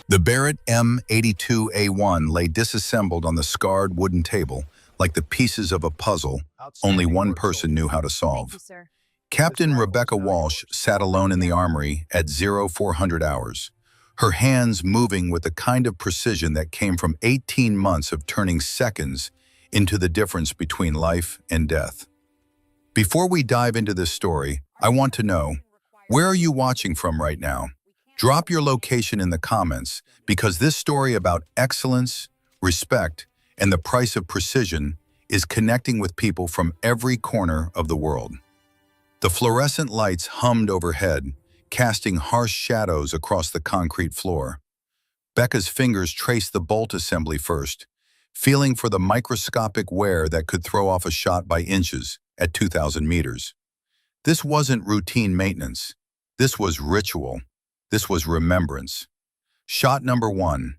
The Barrett M82A1 lay disassembled on the scarred wooden table like the pieces of a puzzle only Outstanding one work, person soldier. knew how to Thank you, solve. sir. This Captain rifle is Rebecca now Walsh yours. sat alone in the armory at 0400 hours, her hands moving with the kind of precision that came from 18 months of turning seconds into the difference between life and death. Before we dive into this story, I want to know, where are you watching from right now? Drop your location in the comments because this story about excellence, respect, and the price of precision is connecting with people from every corner of the world. The fluorescent lights hummed overhead, casting harsh shadows across the concrete floor. Becca's fingers traced the bolt assembly first, feeling for the microscopic wear that could throw off a shot by inches at 2,000 meters. This wasn't routine maintenance. This was ritual. This was remembrance. Shot number 1.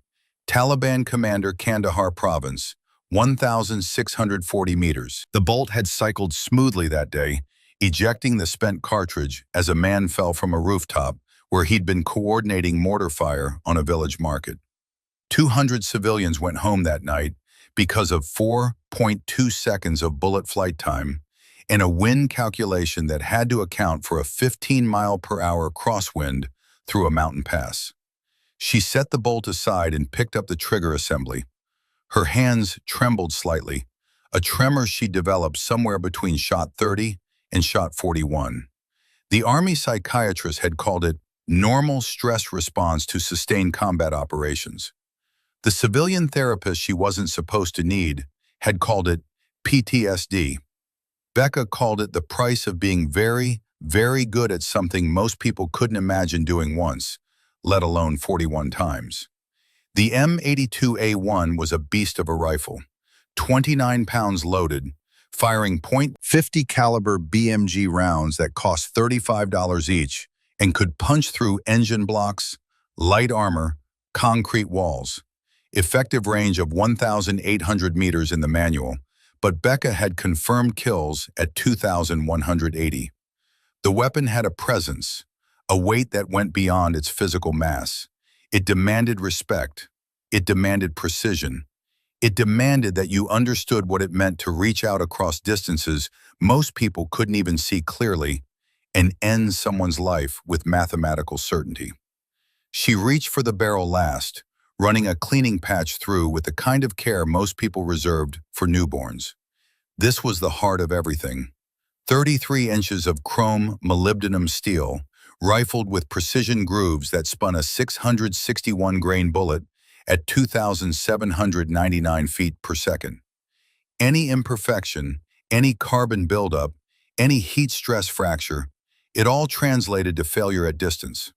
Taliban commander Kandahar province, 1,640 meters. The bolt had cycled smoothly that day, ejecting the spent cartridge as a man fell from a rooftop where he'd been coordinating mortar fire on a village market. 200 civilians went home that night because of 4.2 seconds of bullet flight time and a wind calculation that had to account for a 15-mile-per-hour crosswind through a mountain pass. She set the bolt aside and picked up the trigger assembly. Her hands trembled slightly, a tremor she developed somewhere between shot 30 and shot 41. The Army psychiatrist had called it normal stress response to sustained combat operations. The civilian therapist she wasn't supposed to need had called it PTSD. Becca called it the price of being very, very good at something most people couldn't imagine doing once, let alone 41 times. The M82A1 was a beast of a rifle, 29 pounds loaded, firing .50 caliber BMG rounds that cost $35 each and could punch through engine blocks, light armor, concrete walls. Effective range of 1,800 meters in the manual, but Becca had confirmed kills at 2,180. The weapon had a presence, a weight that went beyond its physical mass. It demanded respect. It demanded precision. It demanded that you understood what it meant to reach out across distances most people couldn't even see clearly and end someone's life with mathematical certainty. She reached for the barrel last, running a cleaning patch through with the kind of care most people reserved for newborns. This was the heart of everything. 33 inches of chrome molybdenum steel, rifled with precision grooves that spun a 661-grain bullet at 2,799 feet per second. Any imperfection, any carbon buildup, any heat stress fracture, it all translated to failure at distance.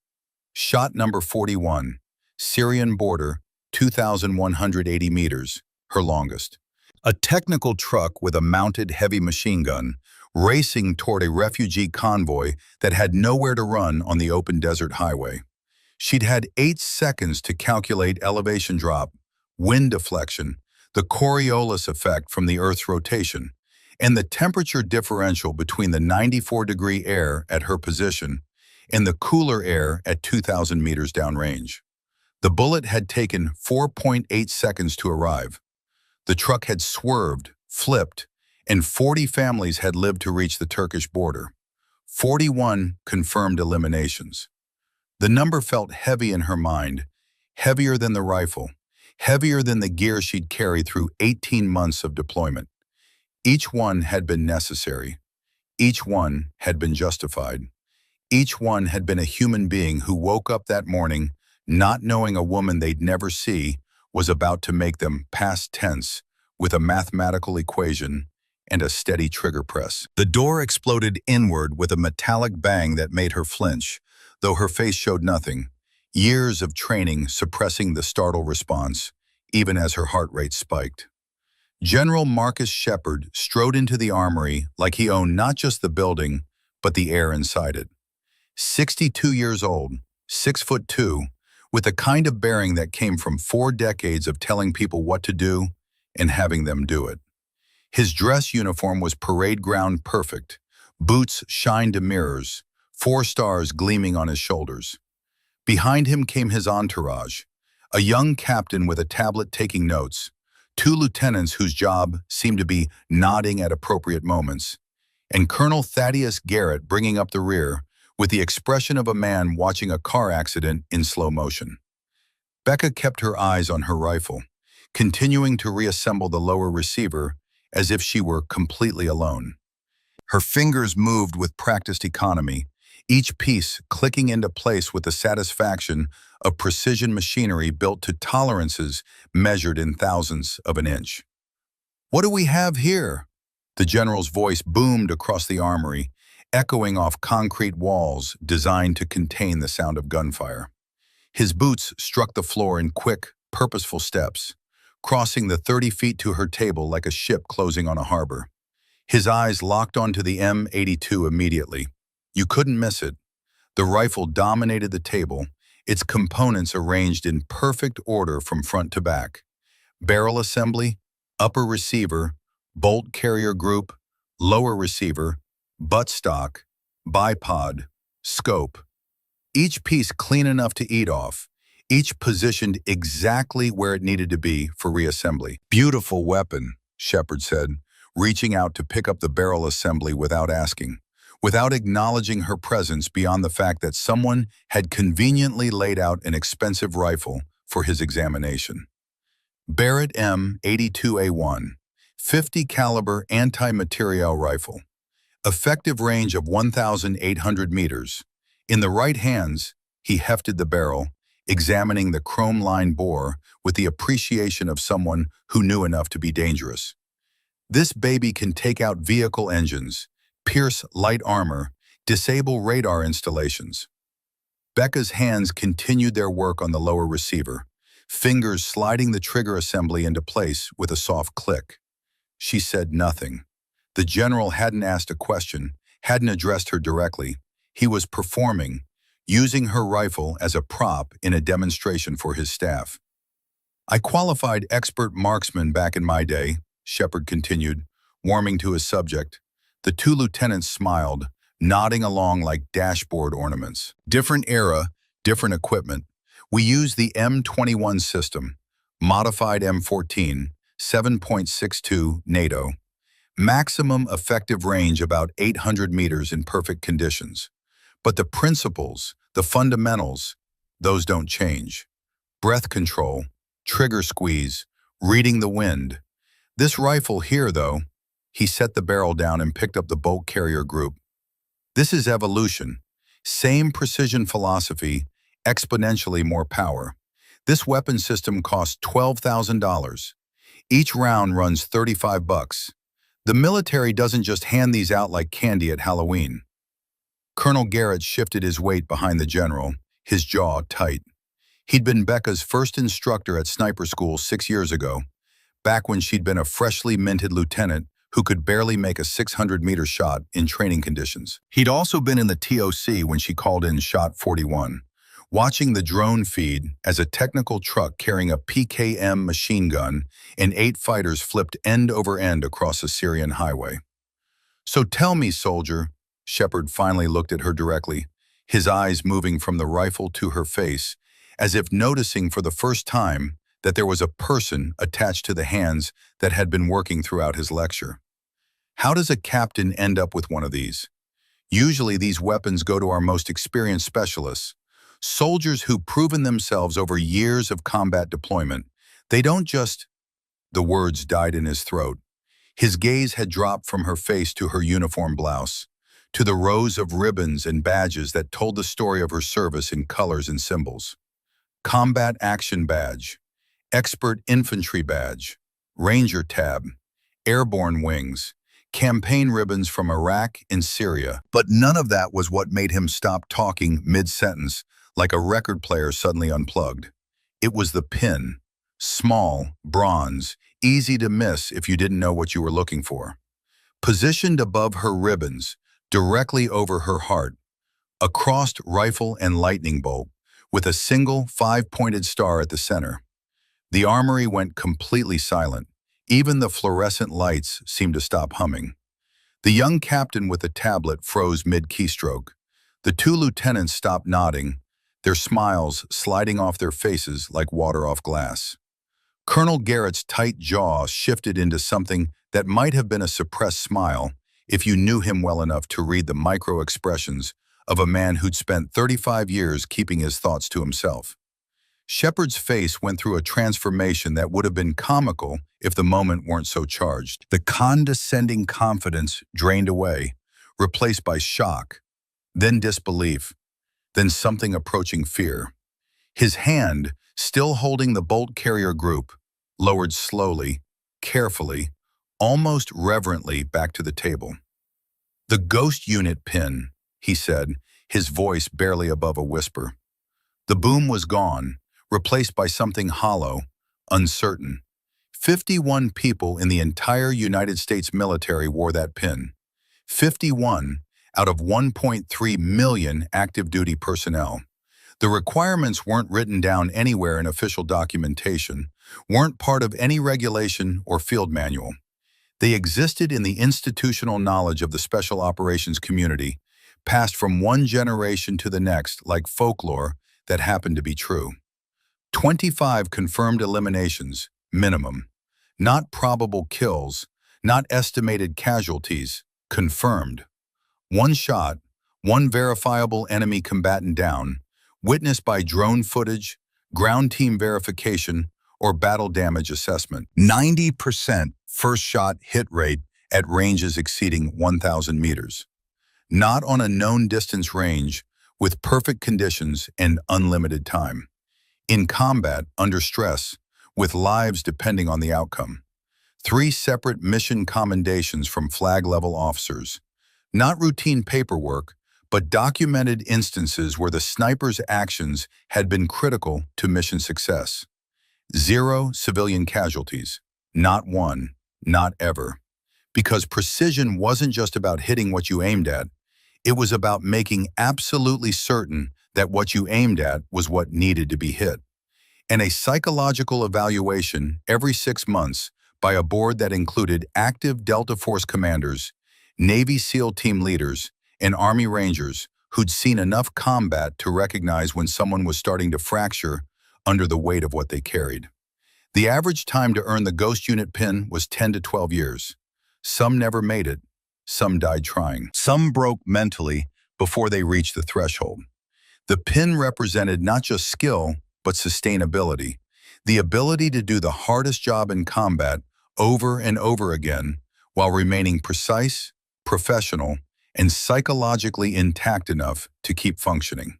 Shot number 41. Syrian border, 2,180 meters, her longest. A technical truck with a mounted heavy machine gun racing toward a refugee convoy that had nowhere to run on the open desert highway. She'd had 8 seconds to calculate elevation drop, wind deflection, the Coriolis effect from the Earth's rotation, and the temperature differential between the 94-degree air at her position and the cooler air at 2,000 meters downrange. The bullet had taken 4.8 seconds to arrive. The truck had swerved, flipped, and 40 families had lived to reach the Turkish border. 41 confirmed eliminations. The number felt heavy in her mind, heavier than the rifle, heavier than the gear she'd carried through 18 months of deployment. Each one had been necessary. Each one had been justified. Each one had been a human being who woke up that morning not knowing a woman they'd never see was about to make them past tense with a mathematical equation and a steady trigger press. The door exploded inward with a metallic bang that made her flinch, though her face showed nothing. Years of training suppressing the startle response, even as her heart rate spiked. General Marcus Shepard strode into the armory like he owned not just the building, but the air inside it. 62 years old, 6'2", with the kind of bearing that came from 4 decades of telling people what to do and having them do it. His dress uniform was parade ground perfect, boots shined to mirrors, 4 stars gleaming on his shoulders. Behind him came his entourage, A young captain with a tablet taking notes, two lieutenants whose job seemed to be nodding at appropriate moments, and Colonel Thaddeus Garrett bringing up the rear with the expression of a man watching a car accident in slow motion. Becca kept her eyes on her rifle, continuing to reassemble the lower receiver as if she were completely alone. Her fingers moved with practiced economy, each piece clicking into place with the satisfaction of precision machinery built to tolerances measured in thousandths of an inch. "What do we have here?" The general's voice boomed across the armory, echoing off concrete walls designed to contain the sound of gunfire. His boots struck the floor in quick, purposeful steps, crossing the 30 feet to her table like a ship closing on a harbor. His eyes locked onto the M82 immediately. You couldn't miss it. The rifle dominated the table, its components arranged in perfect order from front to back. Barrel assembly, upper receiver, bolt carrier group, lower receiver, buttstock, bipod, scope. Each piece clean enough to eat off, each positioned exactly where it needed to be for reassembly. "Beautiful weapon," Shepard said, reaching out to pick up the barrel assembly without asking, without acknowledging her presence beyond the fact that someone had conveniently laid out an expensive rifle for his examination. Barrett M82A1, 50 caliber anti-materiel rifle. Effective range of 1,800 meters. In the right hands, he hefted the barrel, examining the chrome-lined bore with the appreciation of someone who knew enough to be dangerous. This baby can take out vehicle engines, pierce light armor, disable radar installations. Becca's hands continued their work on the lower receiver, fingers sliding the trigger assembly into place with a soft click. She said nothing. The general hadn't asked a question, hadn't addressed her directly. He was performing, using her rifle as a prop in a demonstration for his staff. "I qualified expert marksman back in my day," Shepard continued, warming to his subject. The two lieutenants smiled, nodding along like dashboard ornaments. "Different era, different equipment. We use the M21 system, modified M14, 7.62 NATO. Maximum effective range about 800 meters in perfect conditions. But the principles, the fundamentals, those don't change. Breath control, trigger squeeze, reading the wind. This rifle here, though," he set the barrel down and picked up the bolt carrier group. "This is evolution. Same precision philosophy, exponentially more power. This weapon system costs $12,000. Each round runs $35. The military doesn't just hand these out like candy at Halloween." Colonel Garrett shifted his weight behind the general, his jaw tight. He'd been Becca's first instructor at sniper school 6 years ago, back when she'd been a freshly minted lieutenant who could barely make a 600-meter shot in training conditions. He'd also been in the TOC when she called in Shot 41, watching the drone feed as a technical truck carrying a PKM machine gun and 8 fighters flipped end over end across a Syrian highway. "So tell me, soldier," Shepard finally looked at her directly, his eyes moving from the rifle to her face, as if noticing for the first time that there was a person attached to the hands that had been working throughout his lecture. "How does a captain end up with one of these? Usually these weapons go to our most experienced specialists, soldiers who've proven themselves over years of combat deployment. They don't just—" The words died in his throat. His gaze had dropped from her face to her uniform blouse, to the rows of ribbons and badges that told the story of her service in colors and symbols. Combat Action Badge, Expert Infantry Badge, Ranger Tab, Airborne Wings, campaign ribbons from Iraq and Syria. But none of that was what made him stop talking mid-sentence, like a record player suddenly unplugged. It was the pin, small, bronze, easy to miss if you didn't know what you were looking for. Positioned above her ribbons, directly over her heart, a crossed rifle and lightning bolt, with a single 5-pointed star at the center. The armory went completely silent. Even the fluorescent lights seemed to stop humming. The young captain with the tablet froze mid-keystroke. The two lieutenants stopped nodding, their smiles sliding off their faces like water off glass. Colonel Garrett's tight jaw shifted into something that might have been a suppressed smile if you knew him well enough to read the micro-expressions of a man who'd spent 35 years keeping his thoughts to himself. Shepard's face went through a transformation that would have been comical if the moment weren't so charged. The condescending confidence drained away, replaced by shock, then disbelief, then something approaching fear. His hand, still holding the bolt carrier group, lowered slowly, carefully, almost reverently back to the table. "The ghost unit pin," he said, his voice barely above a whisper. The boom was gone, replaced by something hollow, uncertain. 51 people in the entire United States military wore that pin. 51 out of 1.3 million active duty personnel. The requirements weren't written down anywhere in official documentation, weren't part of any regulation or field manual. They existed in the institutional knowledge of the special operations community, passed from one generation to the next like folklore that happened to be true. 25 confirmed eliminations, minimum. Not probable kills, not estimated casualties, confirmed. One shot, one verifiable enemy combatant down, witnessed by drone footage, ground team verification, or battle damage assessment. 90% first shot hit rate at ranges exceeding 1,000 meters. Not on a known distance range, with perfect conditions and unlimited time. In combat, under stress, with lives depending on the outcome. 3 separate mission commendations from flag-level officers. Not routine paperwork, but documented instances where the sniper's actions had been critical to mission success. 0 civilian casualties. Not one, not ever. Because precision wasn't just about hitting what you aimed at, it was about making absolutely certain that what you aimed at was what needed to be hit. And a psychological evaluation every 6 months by a board that included active Delta Force commanders, Navy SEAL team leaders, and Army Rangers who'd seen enough combat to recognize when someone was starting to fracture under the weight of what they carried. The average time to earn the Ghost Unit pin was 10 to 12 years. Some never made it. Some died trying. Some broke mentally before they reached the threshold. The pin represented not just skill, but sustainability. The ability to do the hardest job in combat over and over again while remaining precise, professional, and psychologically intact enough to keep functioning.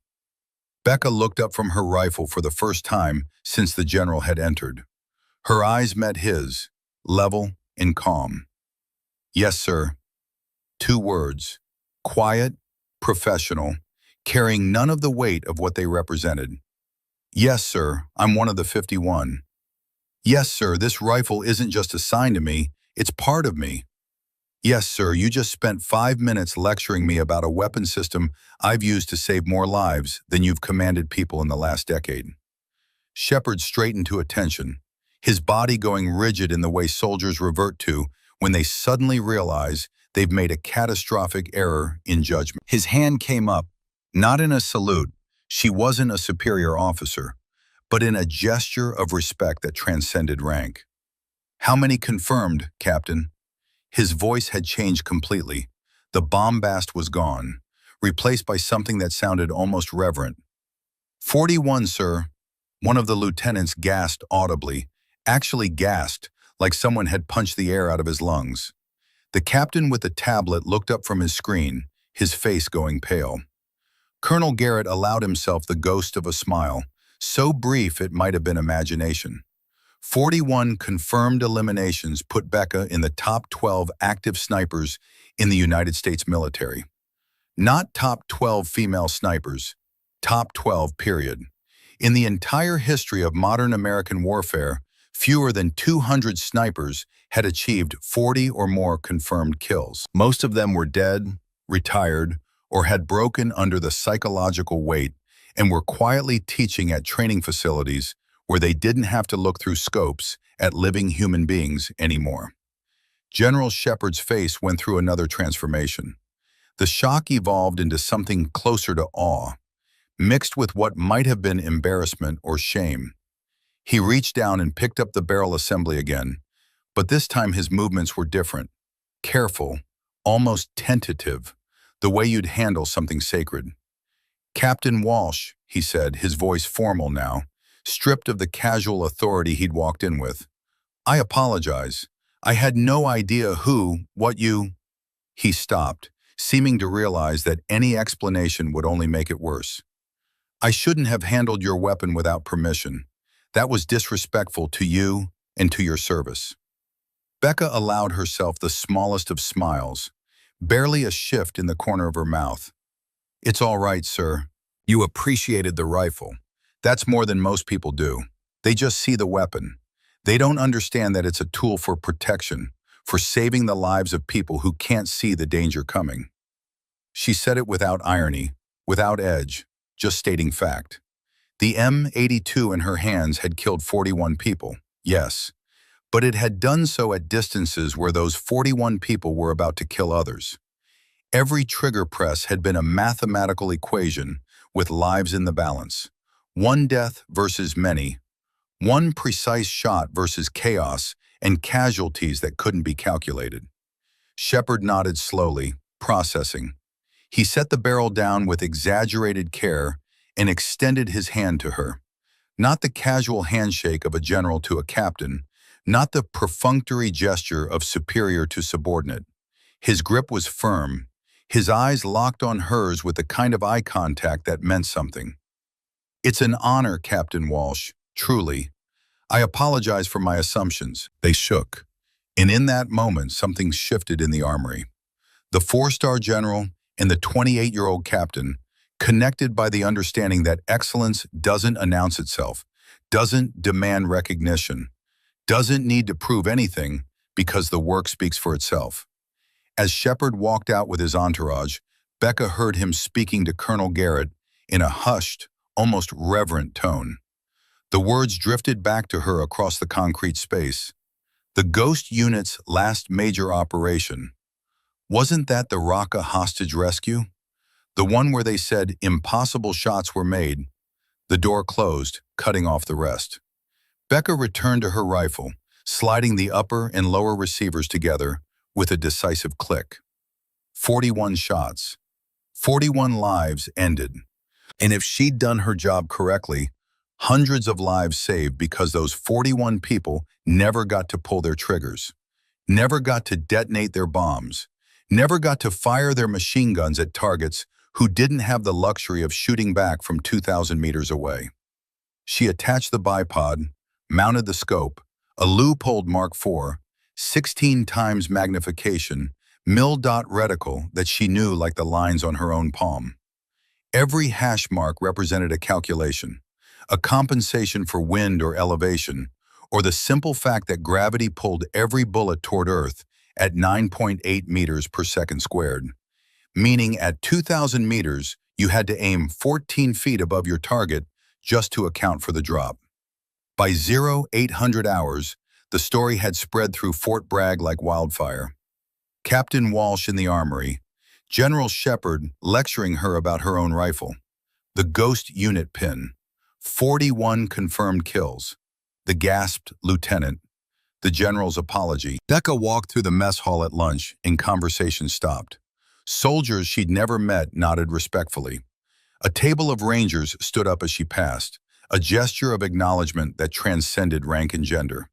Becca looked up from her rifle for the first time since the general had entered. Her eyes met his, level and calm. "Yes, sir." 2 words, quiet, professional, carrying none of the weight of what they represented. "Yes, sir, I'm one of the 51. Yes, sir, this rifle isn't just assigned to me, it's part of me. Yes, sir, you just spent 5 minutes lecturing me about a weapon system I've used to save more lives than you've commanded people in the last decade." Shepard straightened to attention, his body going rigid in the way soldiers revert to when they suddenly realize they've made a catastrophic error in judgment. His hand came up, not in a salute, she wasn't a superior officer, but in a gesture of respect that transcended rank. "How many confirmed, Captain?" His voice had changed completely. The bombast was gone, replaced by something that sounded almost reverent. 41, sir." One of the lieutenants gasped audibly, actually gasped like someone had punched the air out of his lungs. The captain with the tablet looked up from his screen, his face going pale. Colonel Garrett allowed himself the ghost of a smile, so brief it might have been imagination. 41 confirmed eliminations put Becca in the top 12 active snipers in the United States military. Not top 12 female snipers, top 12 period. In the entire history of modern American warfare, fewer than 200 snipers had achieved 40 or more confirmed kills. Most of them were dead, retired, or had broken under the psychological weight and were quietly teaching at training facilities where they didn't have to look through scopes at living human beings anymore. General Shepard's face went through another transformation. The shock evolved into something closer to awe. mixed with what might have been embarrassment or shame. He reached down and picked up the barrel assembly again, but this time his movements were different. Careful, almost tentative, the way you'd handle something sacred. "Captain Walsh," he said, his voice formal now, stripped of the casual authority he'd walked in with. "I apologize. I had no idea what you—" He stopped, seeming to realize that any explanation would only make it worse. "I shouldn't have handled your weapon without permission. That was disrespectful to you and to your service." Becca allowed herself the smallest of smiles, barely a shift in the corner of her mouth. "It's all right, sir. You appreciated the rifle. That's more than most people do. They just see the weapon. They don't understand that it's a tool for protection, for saving the lives of people who can't see the danger coming." She said it without irony, without edge, just stating fact. The M82 in her hands had killed 41 people, yes, but it had done so at distances where those 41 people were about to kill others. Every trigger press had been a mathematical equation with lives in the balance. One death versus many, one precise shot versus chaos and casualties that couldn't be calculated. Shepard nodded slowly, processing. He set the barrel down with exaggerated care and extended his hand to her. Not the casual handshake of a general to a captain, not the perfunctory gesture of superior to subordinate. His grip was firm, his eyes locked on hers with the kind of eye contact that meant something. "It's an honor, Captain Walsh, truly. I apologize for my assumptions." They shook, and in that moment something shifted in the armory. The 4-star general and the 28-year-old captain, connected by the understanding that excellence doesn't announce itself, doesn't demand recognition, doesn't need to prove anything because the work speaks for itself. As Shepard walked out with his entourage, Becca heard him speaking to Colonel Garrett in a hushed, almost reverent tone. The words drifted back to her across the concrete space. The Ghost Unit's last major operation. Wasn't that the Raqqa hostage rescue? The one where they said impossible shots were made. The door closed, cutting off the rest. Becca returned to her rifle, sliding the upper and lower receivers together with a decisive click. 41 shots. 41 lives ended. And if she'd done her job correctly, hundreds of lives saved because those 41 people never got to pull their triggers, never got to detonate their bombs, never got to fire their machine guns at targets who didn't have the luxury of shooting back from 2,000 meters away. She attached the bipod, mounted the scope, a Leupold Mark IV, 16 times magnification, mil-dot reticle that she knew like the lines on her own palm. Every hash mark represented a calculation, a compensation for wind or elevation, or the simple fact that gravity pulled every bullet toward Earth at 9.8 meters per second squared, meaning at 2,000 meters, you had to aim 14 feet above your target just to account for the drop. By 0800 hours, the story had spread through Fort Bragg like wildfire. Captain Walsh in the armory, General Shepard lecturing her about her own rifle, the Ghost Unit pin, 41 confirmed kills, the gasped lieutenant, the general's apology. Becca walked through the mess hall at lunch and conversation stopped. Soldiers she'd never met nodded respectfully. A table of rangers stood up as she passed, a gesture of acknowledgement that transcended rank and gender.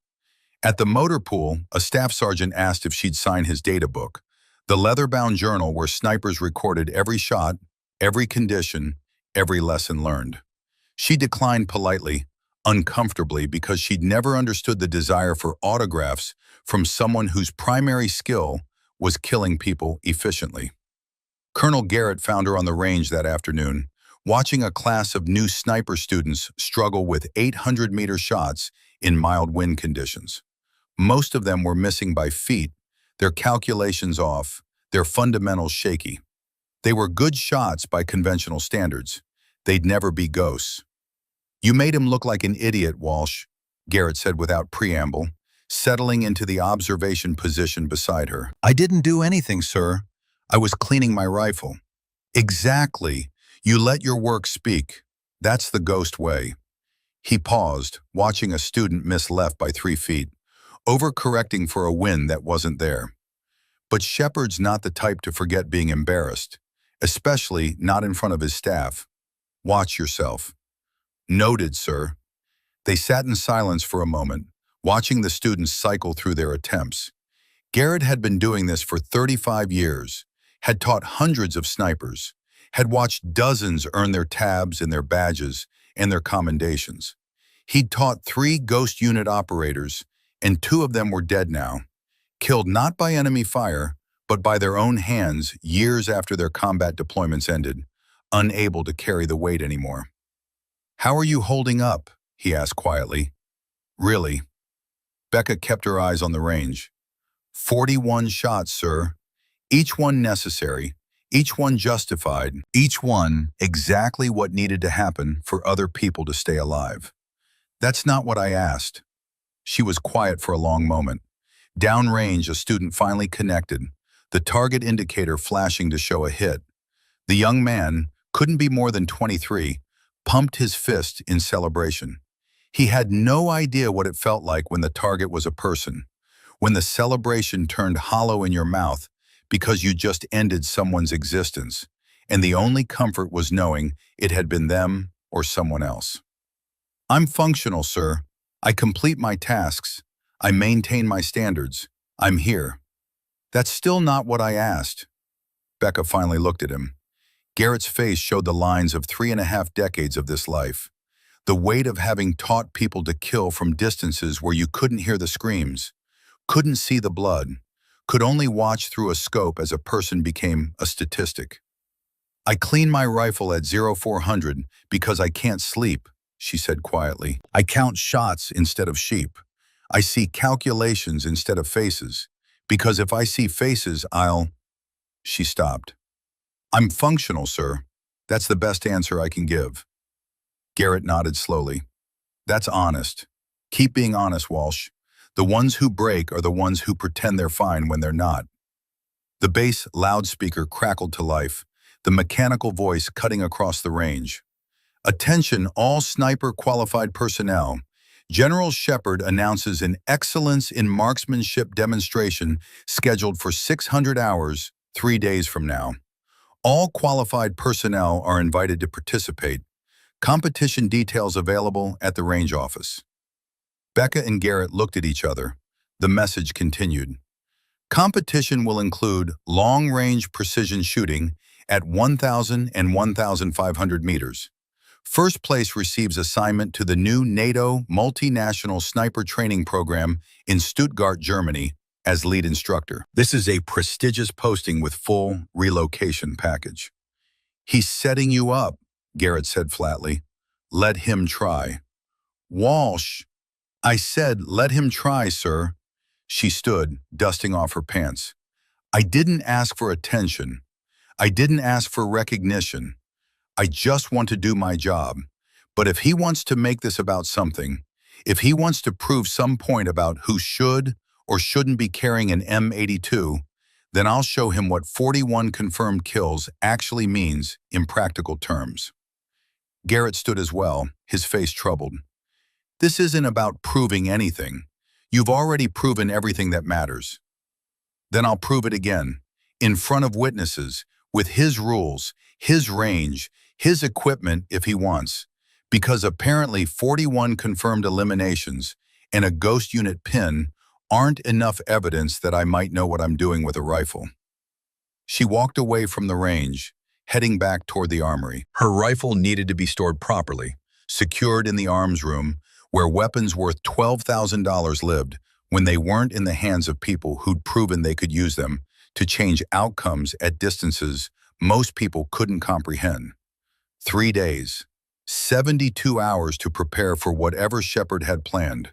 At the motor pool, a staff sergeant asked if she'd sign his data book, the leather-bound journal where snipers recorded every shot, every condition, every lesson learned. She declined politely, uncomfortably, because she'd never understood the desire for autographs from someone whose primary skill was killing people efficiently. Colonel Garrett found her on the range that afternoon, watching a class of new sniper students struggle with 800-meter shots in mild wind conditions. Most of them were missing by feet, their calculations off, their fundamentals shaky. They were good shots by conventional standards. They'd never be ghosts. "You made him look like an idiot, Walsh," Garrett said without preamble, settling into the observation position beside her. "I didn't do anything, sir. I was cleaning my rifle." "Exactly. You let your work speak. That's the ghost way. He paused, watching a student miss left by 3 feet, overcorrecting for a win that wasn't there. But Shepard's not the type to forget being embarrassed, especially not in front of his staff. Watch yourself. Noted, sir. They sat in silence for a moment, watching the students cycle through their attempts. Garrett had been doing this for 35 years, had taught hundreds of snipers, had watched dozens earn their tabs and their badges and their commendations. He'd taught 3 ghost unit operators, and 2 of them were dead now, killed not by enemy fire, but by their own hands years after their combat deployments ended, unable to carry the weight anymore. "How are you holding up?" he asked quietly. "Really?" Becca kept her eyes on the range. 41 shots, sir. Each one necessary, each one justified, each one exactly what needed to happen for other people to stay alive. "That's not what I asked." She was quiet for a long moment. Downrange, a student finally connected, the target indicator flashing to show a hit. The young man, couldn't be more than 23, pumped his fist in celebration. He had no idea what it felt like when the target was a person, when the celebration turned hollow in your mouth because you just ended someone's existence, and the only comfort was knowing it had been them or someone else. "I'm functional, sir. I complete my tasks. I maintain my standards. I'm here." "That's still not what I asked." Becca finally looked at him. Garrett's face showed the lines of 3.5 decades of this life. The weight of having taught people to kill from distances where you couldn't hear the screams, couldn't see the blood, could only watch through a scope as a person became a statistic. "I clean my rifle at 0400 because I can't sleep," she said quietly. "I count shots instead of sheep. I see calculations instead of faces, because if I see faces, I'll—" She stopped. "I'm functional, sir. That's the best answer I can give." Garrett nodded slowly. "That's honest. Keep being honest, Walsh. The ones who break are the ones who pretend they're fine when they're not." The bass loudspeaker crackled to life, the mechanical voice cutting across the range. "Attention all sniper-qualified personnel. General Shepard announces an Excellence in Marksmanship demonstration scheduled for 600 hours, 3 days from now. All qualified personnel are invited to participate. Competition details available at the range office." Becca and Garrett looked at each other. The message continued. "Competition will include long-range precision shooting at 1,000 and 1,500 meters. First place receives assignment to the new NATO multinational sniper training program in Stuttgart, Germany, as lead instructor. This is a prestigious posting with full relocation package." "He's setting you up," Garrett said flatly. "Let him try." "Walsh." "I said, let him try, sir." She stood, dusting off her pants. "I didn't ask for attention. I didn't ask for recognition. I just want to do my job. But if he wants to make this about something, if he wants to prove some point about who should or shouldn't be carrying an M82, then I'll show him what 41 confirmed kills actually means in practical terms." Garrett stood as well, his face troubled. "This isn't about proving anything. You've already proven everything that matters." "Then I'll prove it again, in front of witnesses, with his rules, his range, his equipment if he wants, because apparently 41 confirmed eliminations and a ghost unit pin aren't enough evidence that I might know what I'm doing with a rifle." She walked away from the range, heading back toward the armory. Her rifle needed to be stored properly, secured in the arms room, where weapons worth $12,000 lived when they weren't in the hands of people who'd proven they could use them to change outcomes at distances most people couldn't comprehend. 3 days, 72 hours to prepare for whatever Shepard had planned.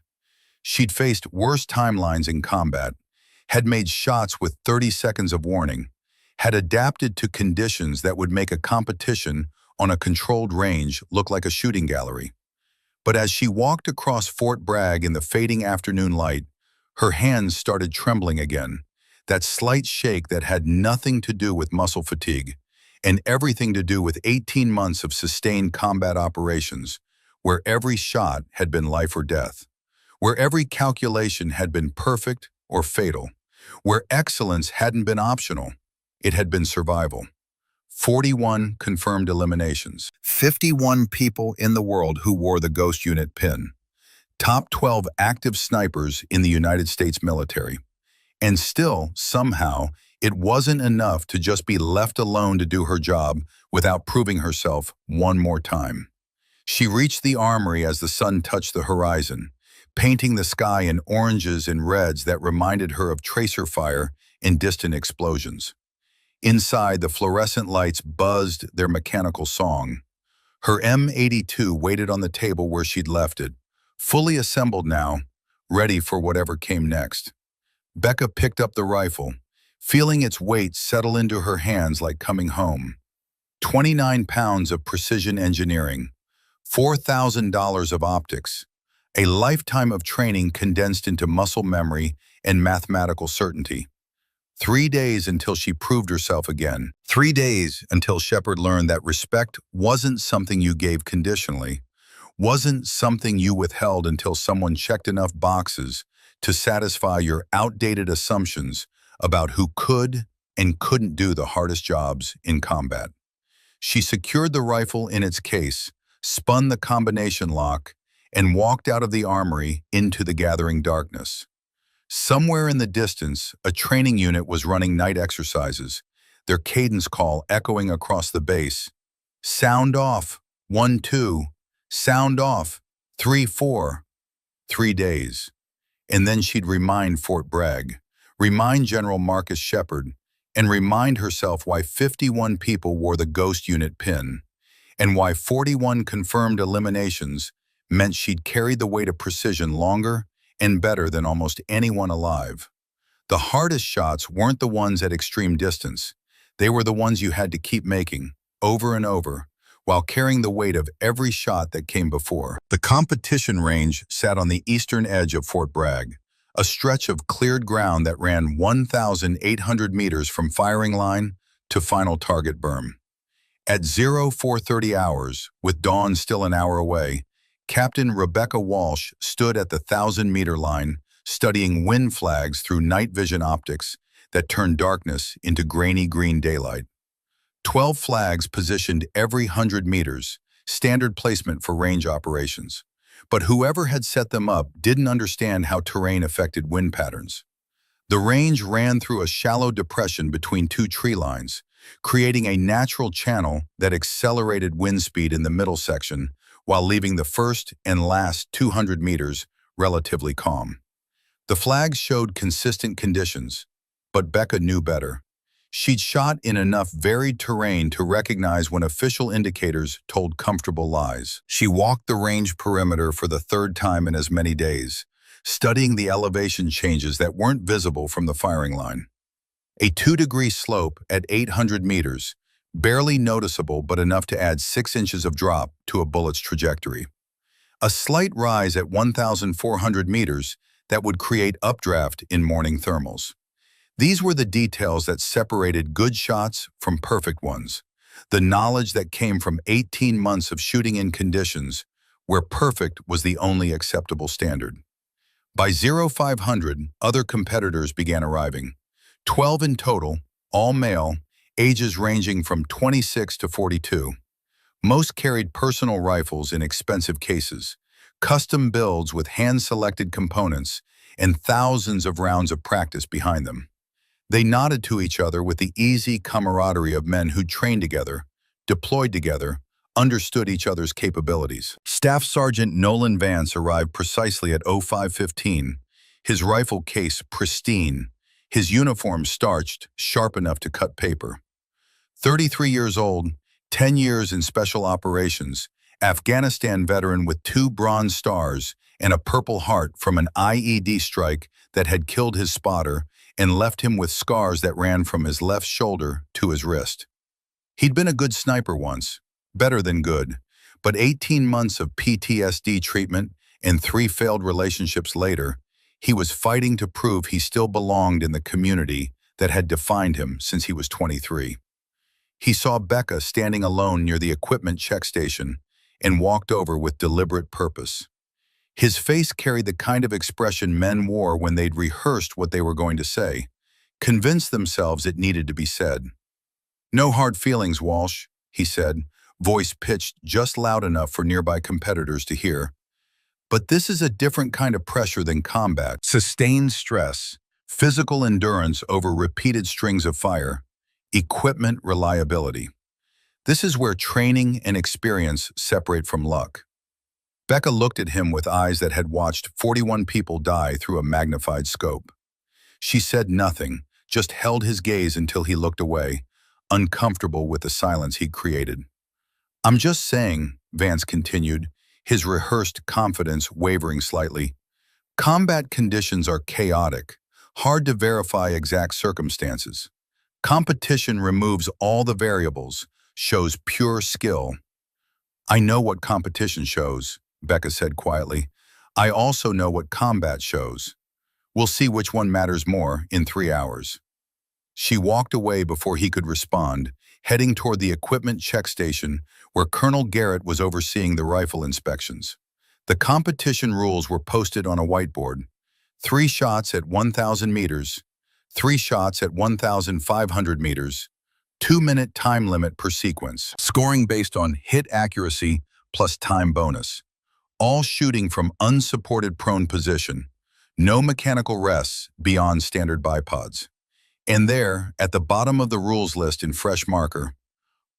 She'd faced worse timelines in combat, had made shots with 30 seconds of warning, had adapted to conditions that would make a competition on a controlled range look like a shooting gallery. But as she walked across Fort Bragg in the fading afternoon light, her hands started trembling again, that slight shake that had nothing to do with muscle fatigue, and everything to do with 18 months of sustained combat operations, where every shot had been life or death, where every calculation had been perfect or fatal, where excellence hadn't been optional, it had been survival. 41 confirmed eliminations. 51 people in the world who wore the Ghost Unit pin. Top 12 active snipers in the United States military. And still, somehow, it wasn't enough to just be left alone to do her job without proving herself one more time. She reached the armory as the sun touched the horizon, painting the sky in oranges and reds that reminded her of tracer fire and distant explosions. Inside, the fluorescent lights buzzed their mechanical song. Her M82 waited on the table where she'd left it, fully assembled now, ready for whatever came next. Becca picked up the rifle, feeling its weight settle into her hands like coming home. 29 pounds of precision engineering, $4,000 of optics, a lifetime of training condensed into muscle memory and mathematical certainty. 3 days until she proved herself again. 3 days until Shepard learned that respect wasn't something you gave conditionally, wasn't something you withheld until someone checked enough boxes to satisfy your outdated assumptions about who could and couldn't do the hardest jobs in combat. She secured the rifle in its case, spun the combination lock, and walked out of the armory into the gathering darkness. Somewhere in the distance, a training unit was running night exercises, their cadence call echoing across the base. Sound off, 1-2. Sound off, 3-4. 3 days. And then she'd remind Fort Bragg, remind General Marcus Shepard, and remind herself why 51 people wore the Ghost Unit pin, and why 41 confirmed eliminations meant she'd carried the weight of precision longer and better than almost anyone alive. The hardest shots weren't the ones at extreme distance. They were the ones you had to keep making, over and over, while carrying the weight of every shot that came before. The competition range sat on the eastern edge of Fort Bragg, a stretch of cleared ground that ran 1,800 meters from firing line to final target berm. At 0430 hours, with dawn still an hour away, Captain Rebecca Walsh stood at the 1,000-meter line, studying wind flags through night vision optics that turned darkness into grainy green daylight. 12 flags positioned every 100 meters, standard placement for range operations. But whoever had set them up didn't understand how terrain affected wind patterns. The range ran through a shallow depression between two tree lines, creating a natural channel that accelerated wind speed in the middle section while leaving the first and last 200 meters relatively calm. The flags showed consistent conditions, but Becca knew better. She'd shot in enough varied terrain to recognize when official indicators told comfortable lies. She walked the range perimeter for the third time in as many days, studying the elevation changes that weren't visible from the firing line. A 2-degree slope at 800 meters, barely noticeable but enough to add 6 inches of drop to a bullet's trajectory. A slight rise at 1,400 meters that would create updraft in morning thermals. These were the details that separated good shots from perfect ones, the knowledge that came from 18 months of shooting in conditions where perfect was the only acceptable standard. By 0500, other competitors began arriving, 12 in total, all male, ages ranging from 26 to 42. Most carried personal rifles in expensive cases, custom builds with hand-selected components, and thousands of rounds of practice behind them. They nodded to each other with the easy camaraderie of men who trained together, deployed together, understood each other's capabilities. Staff Sergeant Nolan Vance arrived precisely at 0515, his rifle case pristine, his uniform starched, sharp enough to cut paper. 33 years old, 10 years in special operations, Afghanistan veteran with 2 Bronze Stars and a Purple Heart from an IED strike that had killed his spotter and left him with scars that ran from his left shoulder to his wrist. He'd been a good sniper once, better than good, but 18 months of PTSD treatment and 3 failed relationships later, he was fighting to prove he still belonged in the community that had defined him since he was 23. He saw Becca standing alone near the equipment check station and walked over with deliberate purpose. His face carried the kind of expression men wore when they'd rehearsed what they were going to say, convinced themselves it needed to be said. "No hard feelings, Walsh," he said, voice pitched just loud enough for nearby competitors to hear. "But this is a different kind of pressure than combat. Sustained stress, physical endurance over repeated strings of fire, equipment reliability. This is where training and experience separate from luck." Becca looked at him with eyes that had watched 41 people die through a magnified scope. She said nothing, just held his gaze until he looked away, uncomfortable with the silence he'd created. "I'm just saying," Vance continued, his rehearsed confidence wavering slightly, "combat conditions are chaotic, hard to verify exact circumstances. Competition removes all the variables, shows pure skill." "I know what competition shows," Becca said quietly. "I also know what combat shows. We'll see which one matters more in 3 hours." She walked away before he could respond, heading toward the equipment check station where Colonel Garrett was overseeing the rifle inspections. The competition rules were posted on a whiteboard. 3 shots at 1,000 meters, 3 shots at 1,500 meters, 2-minute time limit per sequence. Scoring based on hit accuracy plus time bonus. All shooting from unsupported prone position. No mechanical rests beyond standard bipods. And there, at the bottom of the rules list in fresh marker,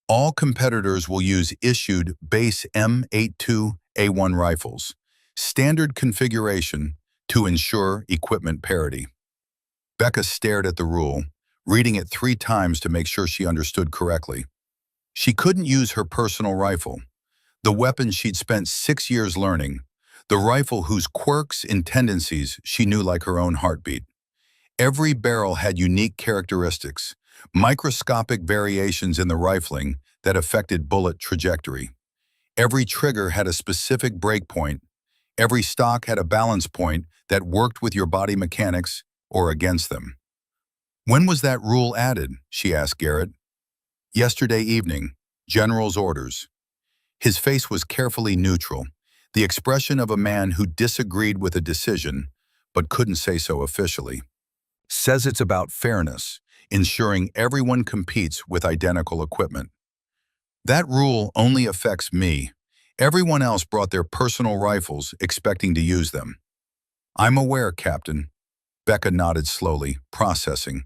all competitors will use issued base M82 A1 rifles, standard configuration, to ensure equipment parity. Becca stared at the rule, reading it 3 times to make sure she understood correctly. She couldn't use her personal rifle, the weapon she'd spent 6 years learning, the rifle whose quirks and tendencies she knew like her own heartbeat. Every barrel had unique characteristics, microscopic variations in the rifling that affected bullet trajectory. Every trigger had a specific break point. Every stock had a balance point that worked with your body mechanics or against them. "When was that rule added?" she asked Garrett. "Yesterday evening. General's orders." His face was carefully neutral, the expression of a man who disagreed with a decision, but couldn't say so officially. "Says it's about fairness, ensuring everyone competes with identical equipment." "That rule only affects me. Everyone else brought their personal rifles, expecting to use them." "I'm aware, Captain." Becca nodded slowly, processing.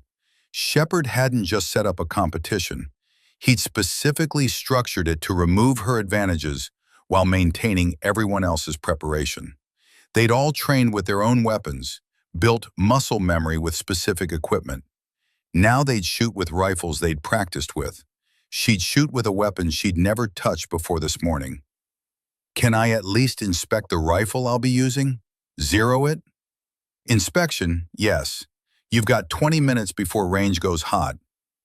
Shepard hadn't just set up a competition. He'd specifically structured it to remove her advantages while maintaining everyone else's preparation. They'd all trained with their own weapons, built muscle memory with specific equipment. Now they'd shoot with rifles they'd practiced with. She'd shoot with a weapon she'd never touched before this morning. "Can I at least inspect the rifle I'll be using? Zero it?" "Inspection, yes. You've got 20 minutes before range goes hot.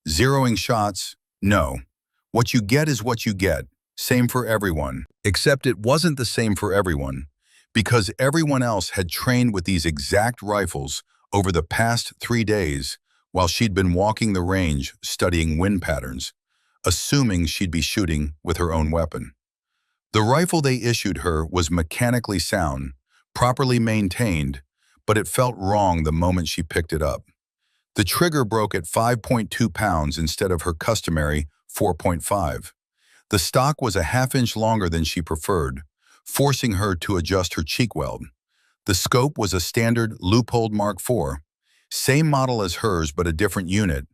Zeroing shots, no. What you get is what you get, same for everyone." Except it wasn't the same for everyone, because everyone else had trained with these exact rifles over the past 3 days while she'd been walking the range studying wind patterns, assuming she'd be shooting with her own weapon. The rifle they issued her was mechanically sound, properly maintained, but it felt wrong the moment she picked it up. The trigger broke at 5.2 pounds instead of her customary 4.5. The stock was a half-inch longer than she preferred, forcing her to adjust her cheek weld. The scope was a standard Leupold Mark IV, same model as hers but a different unit,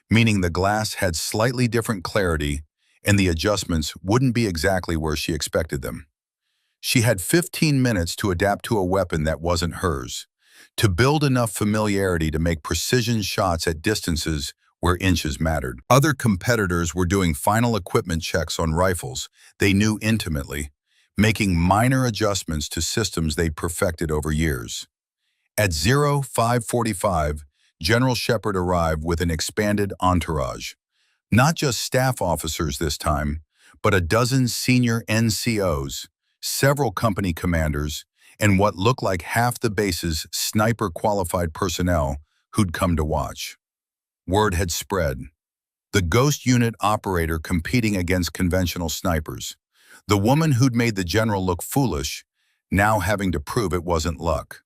meaning the glass had slightly different clarity and the adjustments wouldn't be exactly where she expected them. She had 15 minutes to adapt to a weapon that wasn't hers, to build enough familiarity to make precision shots at distances where inches mattered. Other competitors were doing final equipment checks on rifles they knew intimately, making minor adjustments to systems they'd perfected over years. At 05:45, General Shepard arrived with an expanded entourage. Not just staff officers this time, but a dozen senior NCOs, several company commanders, and what looked like half the base's sniper-qualified personnel who'd come to watch. Word had spread. The ghost unit operator competing against conventional snipers. The woman who'd made the general look foolish, now having to prove it wasn't luck.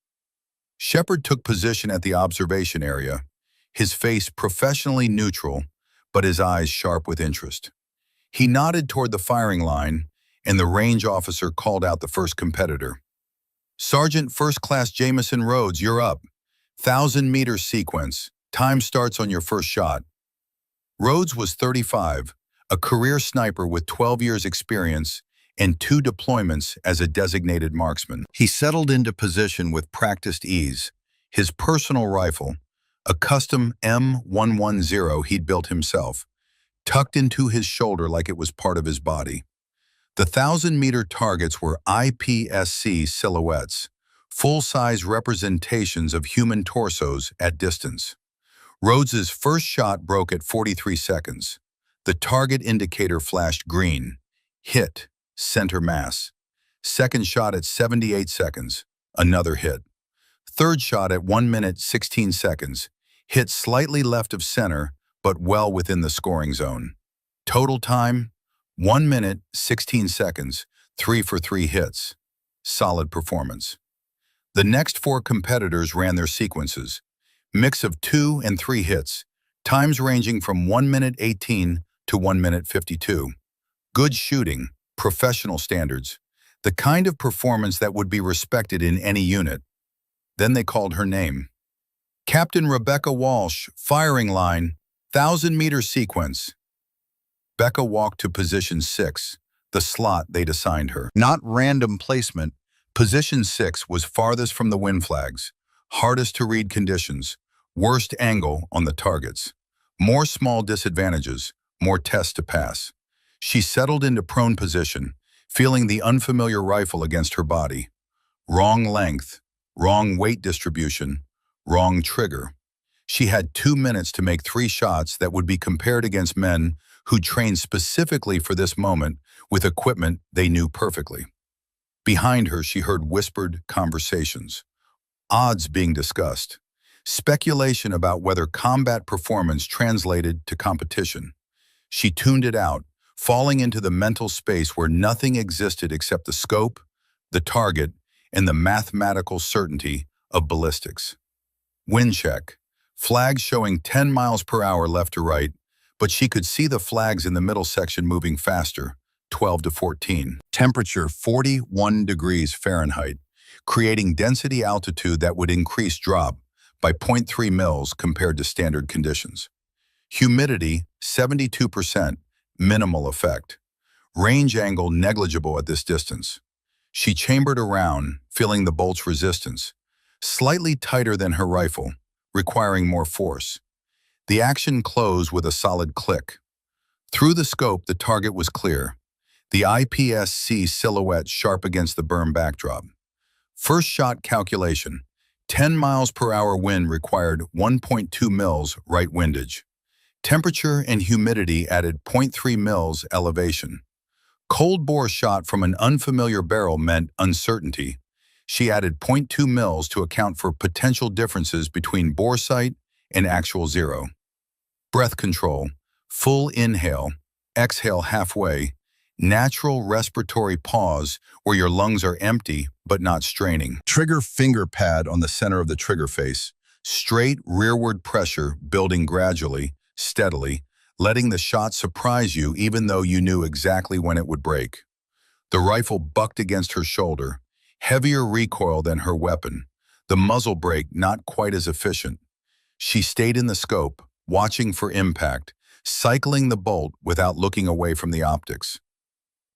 Shepard took position at the observation area, his face professionally neutral, but his eyes sharp with interest. He nodded toward the firing line, and the range officer called out the first competitor. "Sergeant First Class Jameson Rhodes, you're up. 1,000-meter sequence. Time starts on your first shot." Rhodes was 35, a career sniper with 12 years experience and 2 deployments as a designated marksman. He settled into position with practiced ease, his personal rifle, a custom M110 he'd built himself, tucked into his shoulder like it was part of his body. The 1,000-meter targets were IPSC silhouettes, full-size representations of human torsos at distance. Rhodes's first shot broke at 43 seconds. The target indicator flashed green. Hit, center mass. Second shot at 78 seconds. Another hit. Third shot at 1 minute 16 seconds. Hit slightly left of center, but well within the scoring zone. Total time, 1 minute 16 seconds, 3 for 3 hits. Solid performance. The next 4 competitors ran their sequences. Mix of 2 and 3 hits, times ranging from 1 minute 18 to 1 minute 52. Good shooting, professional standards, the kind of performance that would be respected in any unit. Then they called her name. "Captain Rebecca Walsh, firing line, 1,000-meter sequence." Becca walked to position 6, the slot they'd assigned her. Not random placement, position 6 was farthest from the wind flags, hardest to read conditions, worst angle on the targets. More small disadvantages, more tests to pass. She settled into prone position, feeling the unfamiliar rifle against her body. Wrong length, wrong weight distribution, wrong trigger. She had 2 minutes to make 3 shots that would be compared against men who trained specifically for this moment with equipment they knew perfectly. Behind her, she heard whispered conversations, odds being discussed, speculation about whether combat performance translated to competition. She tuned it out, falling into the mental space where nothing existed except the scope, the target, and the mathematical certainty of ballistics. Wind check. Flags showing 10 miles per hour left to right, but she could see the flags in the middle section moving faster, 12 to 14. Temperature 41 degrees Fahrenheit, creating density altitude that would increase drop by 0.3 mils compared to standard conditions. Humidity 72%, minimal effect. Range angle negligible at this distance. She chambered around, feeling the bolt's resistance, slightly tighter than her rifle, requiring more force. The action closed with a solid click. Through the scope, the target was clear, the IPSC silhouette sharp against the berm backdrop. First shot calculation. 10 miles per hour wind required 1.2 mils right windage. Temperature and humidity added 0.3 mils elevation. Cold bore shot from an unfamiliar barrel meant uncertainty. She added 0.2 mils to account for potential differences between bore sight and actual zero. Breath control, full inhale, exhale halfway, natural respiratory pause where your lungs are empty but not straining. Trigger finger pad on the center of the trigger face. Straight rearward pressure building gradually, steadily, letting the shot surprise you even though you knew exactly when it would break. The rifle bucked against her shoulder, heavier recoil than her weapon, the muzzle brake not quite as efficient. She stayed in the scope, watching for impact, cycling the bolt without looking away from the optics.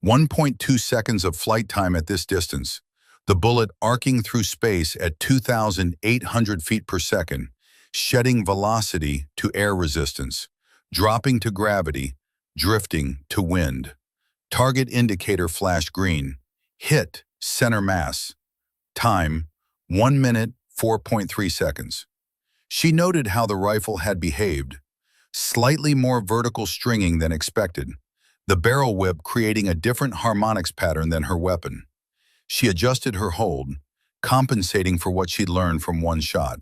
1.2 seconds of flight time at this distance, the bullet arcing through space at 2,800 feet per second, shedding velocity to air resistance, dropping to gravity, drifting to wind. Target indicator flashed green. Hit, center mass. Time, 1 minute, 4.3 seconds. She noted how the rifle had behaved. Slightly more vertical stringing than expected, the barrel whip creating a different harmonics pattern than her weapon. She adjusted her hold, compensating for what she'd learned from one shot.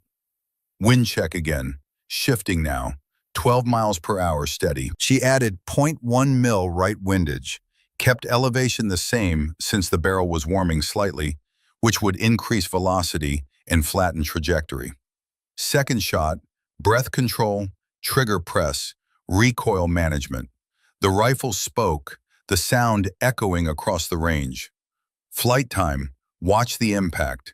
Wind check again, shifting now, 12 miles per hour steady. She added 0.1 mil right windage, kept elevation the same since the barrel was warming slightly, which would increase velocity and flatten trajectory. Second shot, breath control, trigger press, recoil management. The rifle spoke, the sound echoing across the range. Flight time, watch the impact.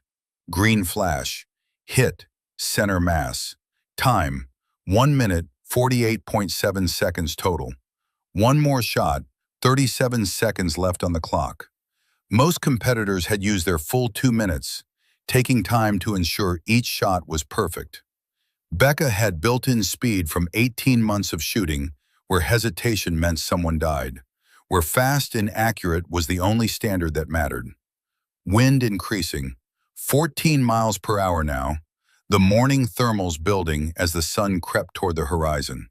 Green flash, hit, center mass. Time, 1 minute, 48.7 seconds total. One more shot, 37 seconds left on the clock. Most competitors had used their full 2 minutes, taking time to ensure each shot was perfect. Becca had built-in speed from 18 months of shooting, where hesitation meant someone died, where fast and accurate was the only standard that mattered. Wind increasing, 14 miles per hour now, the morning thermals building as the sun crept toward the horizon.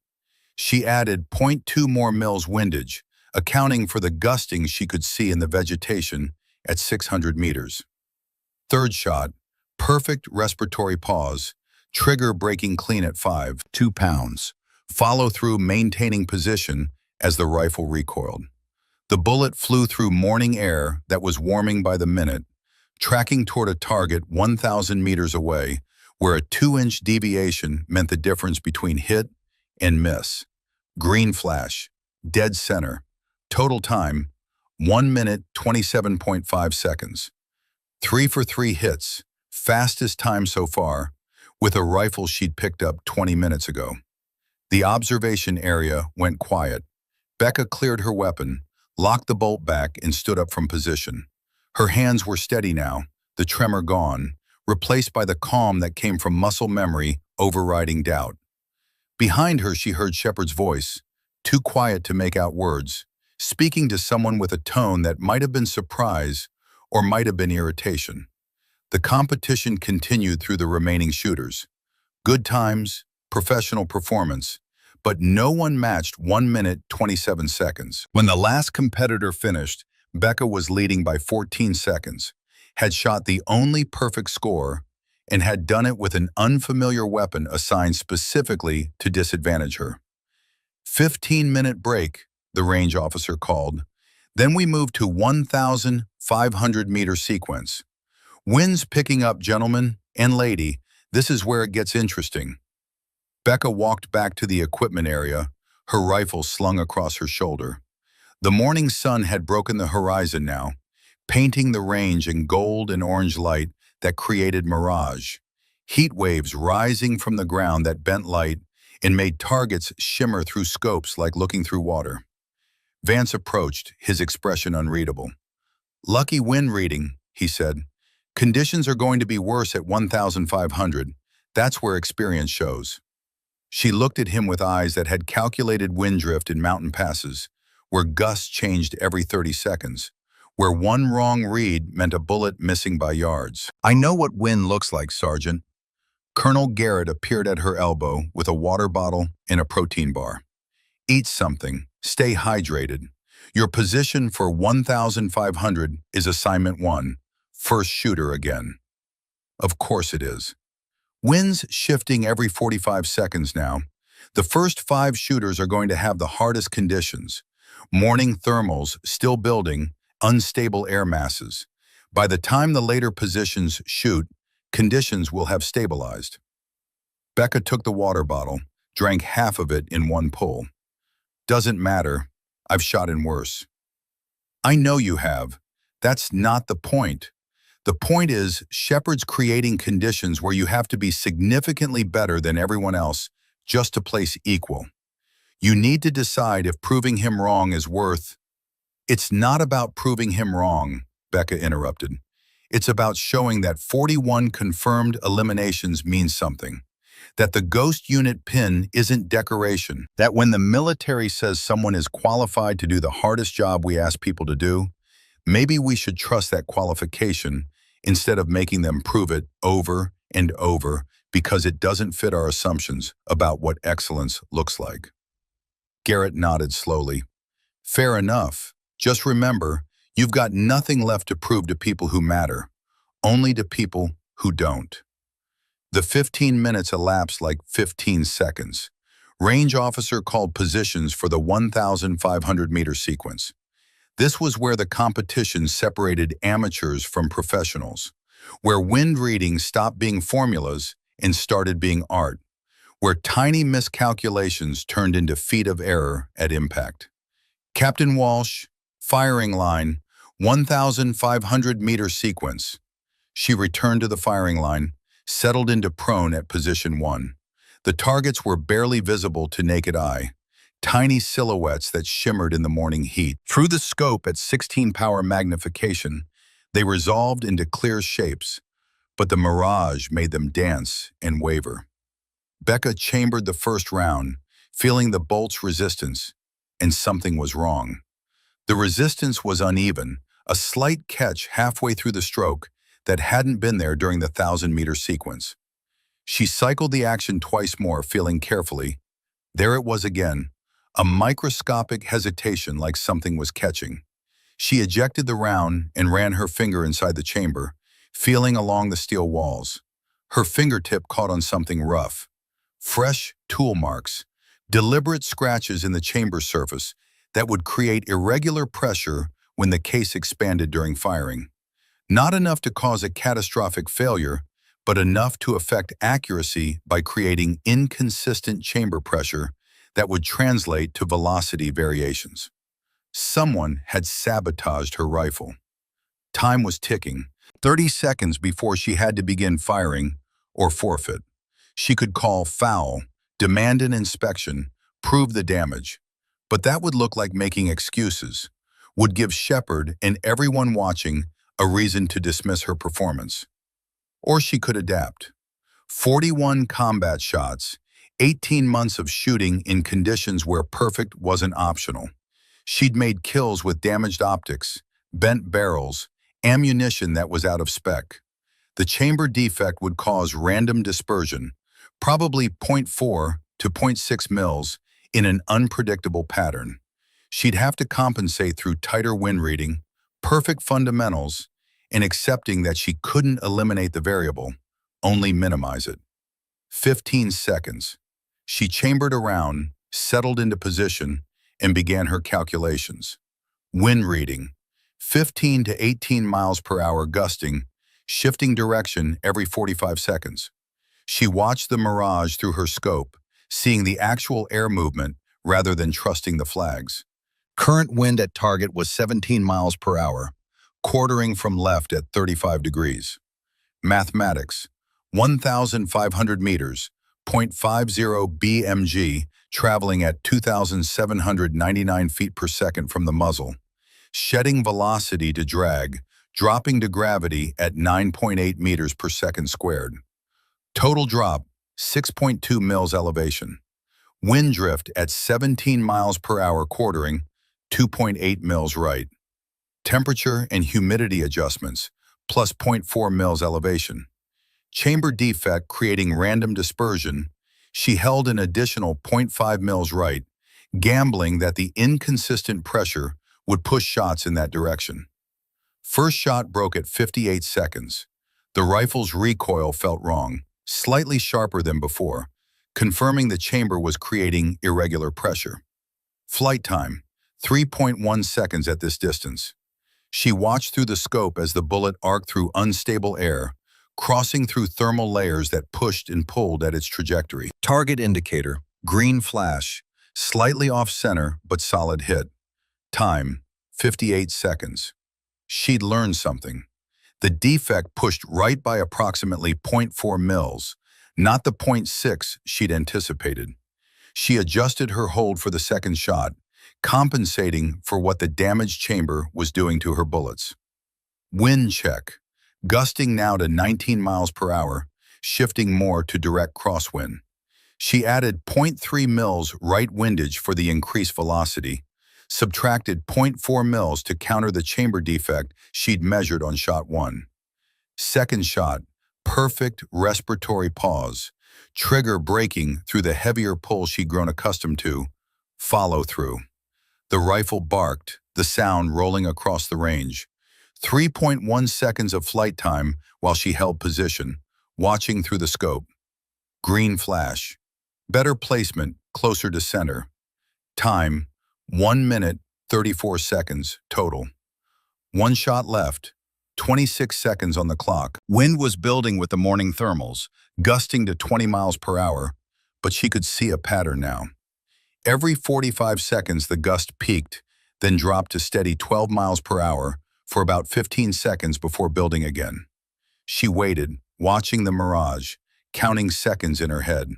She added 0.2 more mils windage, accounting for the gusting she could see in the vegetation at 600 meters. Third shot, perfect respiratory pause, trigger breaking clean at 2 pounds. Follow through maintaining position as the rifle recoiled. The bullet flew through morning air that was warming by the minute, tracking toward a target 1,000 meters away, where a 2-inch deviation meant the difference between hit and miss. Green flash, dead center. Total time, 1 minute, 27.5 seconds. 3 for 3 hits, fastest time so far, with a rifle she'd picked up 20 minutes ago. The observation area went quiet. Becca cleared her weapon, locked the bolt back, and stood up from position. Her hands were steady now, the tremor gone, replaced by the calm that came from muscle memory overriding doubt. Behind her she heard Shepard's voice, too quiet to make out words, speaking to someone with a tone that might have been surprise or might have been irritation. The competition continued through the remaining shooters. Good times, professional performance, but no one matched 1 minute, 27 seconds. When the last competitor finished, Becca was leading by 14 seconds, had shot the only perfect score, and had done it with an unfamiliar weapon assigned specifically to disadvantage her. 15-minute break, the range officer called. Then we moved to 1,500-meter sequence. Winds picking up, gentlemen and lady. This is where it gets interesting. Becca walked back to the equipment area, her rifle slung across her shoulder. The morning sun had broken the horizon now, painting the range in gold and orange light that created mirage. Heat waves rising from the ground that bent light and made targets shimmer through scopes like looking through water. Vance approached, his expression unreadable. "Lucky wind reading," he said. "Conditions are going to be worse at 1,500. That's where experience shows." She looked at him with eyes that had calculated wind drift in mountain passes, where gusts changed every 30 seconds, where one wrong read meant a bullet missing by yards. "I know what wind looks like, Sergeant." Colonel Garrett appeared at her elbow with a water bottle and a protein bar. "Eat something. Stay hydrated. Your position for 1,500 is assignment 1, first shooter again." Of course it is. Winds shifting every 45 seconds now. The first 5 shooters are going to have the hardest conditions. Morning thermals still building, unstable air masses. By the time the later positions shoot, conditions will have stabilized. Becca took the water bottle, drank half of it in one pull. "Doesn't matter. I've shot in worse." "I know you have. That's not the point. The point is, Shepard's creating conditions where you have to be significantly better than everyone else just to place equal. You need to decide if proving him wrong is worth—" "It's not about proving him wrong," Becca interrupted. "It's about showing that 41 confirmed eliminations means something. That the ghost unit pin isn't decoration. That when the military says someone is qualified to do the hardest job we ask people to do, maybe we should trust that qualification instead of making them prove it over and over because it doesn't fit our assumptions about what excellence looks like." Garrett nodded slowly. "Fair enough. Just remember, you've got nothing left to prove to people who matter, only to people who don't." The 15 minutes elapsed like 15 seconds. Range officer called positions for the 1,500-meter sequence. This was where the competition separated amateurs from professionals, where wind readings stopped being formulas and started being art, where tiny miscalculations turned into feet of error at impact. Captain Walsh, firing line, 1,500-meter sequence. She returned to the firing line, settled into prone at position 1. The targets were barely visible to naked eye, tiny silhouettes that shimmered in the morning heat. Through the scope at 16-power magnification, they resolved into clear shapes, but the mirage made them dance and waver. Becca chambered the first round, feeling the bolt's resistance, and something was wrong. The resistance was uneven, a slight catch halfway through the stroke that hadn't been there during the 1,000-meter sequence. She cycled the action twice more, feeling carefully. There it was again, a microscopic hesitation like something was catching. She ejected the round and ran her finger inside the chamber, feeling along the steel walls. Her fingertip caught on something rough. Fresh tool marks, deliberate scratches in the chamber surface that would create irregular pressure when the case expanded during firing. Not enough to cause a catastrophic failure, but enough to affect accuracy by creating inconsistent chamber pressure that would translate to velocity variations. Someone had sabotaged her rifle. Time was ticking, 30 seconds before she had to begin firing or forfeit. She could call foul, demand an inspection, prove the damage. But that would look like making excuses, would give Shepard and everyone watching a reason to dismiss her performance. Or she could adapt. 41 combat shots, 18 months of shooting in conditions where perfect wasn't optional. She'd made kills with damaged optics, bent barrels, ammunition that was out of spec. The chamber defect would cause random dispersion, probably 0.4 to 0.6 mils, in an unpredictable pattern. She'd have to compensate through tighter wind reading, perfect fundamentals, and accepting that she couldn't eliminate the variable, only minimize it. 15 seconds. She chambered around, settled into position, and began her calculations. Wind reading, 15 to 18 miles per hour gusting, shifting direction every 45 seconds. She watched the mirage through her scope, seeing the actual air movement rather than trusting the flags. Current wind at target was 17 miles per hour, quartering from left at 35 degrees. Mathematics, 1,500 meters, 0.50 BMG, traveling at 2,799 feet per second from the muzzle. Shedding velocity to drag, dropping to gravity at 9.8 meters per second squared. Total drop, 6.2 mils elevation. Wind drift at 17 miles per hour quartering, 2.8 mils right. Temperature and humidity adjustments, plus 0.4 mils elevation. Chamber defect creating random dispersion, she held an additional 0.5 mils right, gambling that the inconsistent pressure would push shots in that direction. First shot broke at 58 seconds. The rifle's recoil felt wrong, slightly sharper than before, confirming the chamber was creating irregular pressure. Flight time, 3.1 seconds at this distance. She watched through the scope as the bullet arced through unstable air, crossing through thermal layers that pushed and pulled at its trajectory. Target indicator, green flash, slightly off-center but solid hit. Time, 58 seconds. She'd learned something. The defect pushed right by approximately 0.4 mils, not the 0.6 she'd anticipated. She adjusted her hold for the second shot, compensating for what the damaged chamber was doing to her bullets. Wind check, gusting now to 19 miles per hour, shifting more to direct crosswind. She added 0.3 mils right windage for the increased velocity, subtracted 0.4 mils to counter the chamber defect she'd measured on shot 1. Second shot, perfect respiratory pause, trigger breaking through the heavier pull she'd grown accustomed to, follow through. The rifle barked, the sound rolling across the range. 3.1 seconds of flight time while she held position, watching through the scope. Green flash. Better placement, closer to center. Time, 1 minute, 34 seconds total. One shot left, 26 seconds on the clock. Wind was building with the morning thermals, gusting to 20 miles per hour, but she could see a pattern now. Every 45 seconds the gust peaked, then dropped to steady 12 miles per hour for about 15 seconds before building again. She waited, watching the mirage, counting seconds in her head.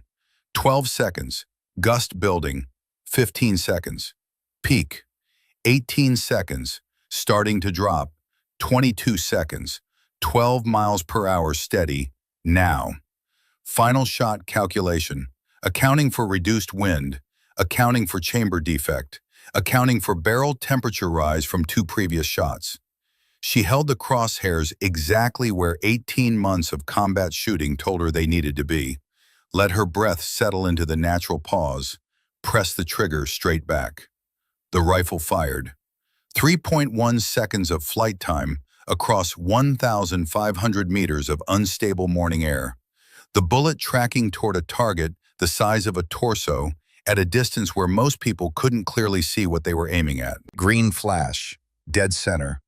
12 seconds, gust building, 15 seconds, peak, 18 seconds, starting to drop, 22 seconds, 12 miles per hour steady, now. Final shot calculation, accounting for reduced wind, accounting for chamber defect, accounting for barrel temperature rise from 2 previous shots. She held the crosshairs exactly where 18 months of combat shooting told her they needed to be. Let her breath settle into the natural pause, press the trigger straight back. The rifle fired. 3.1 seconds of flight time across 1,500 meters of unstable morning air. The bullet tracking toward a target the size of a torso at a distance where most people couldn't clearly see what they were aiming at. Green flash, dead center.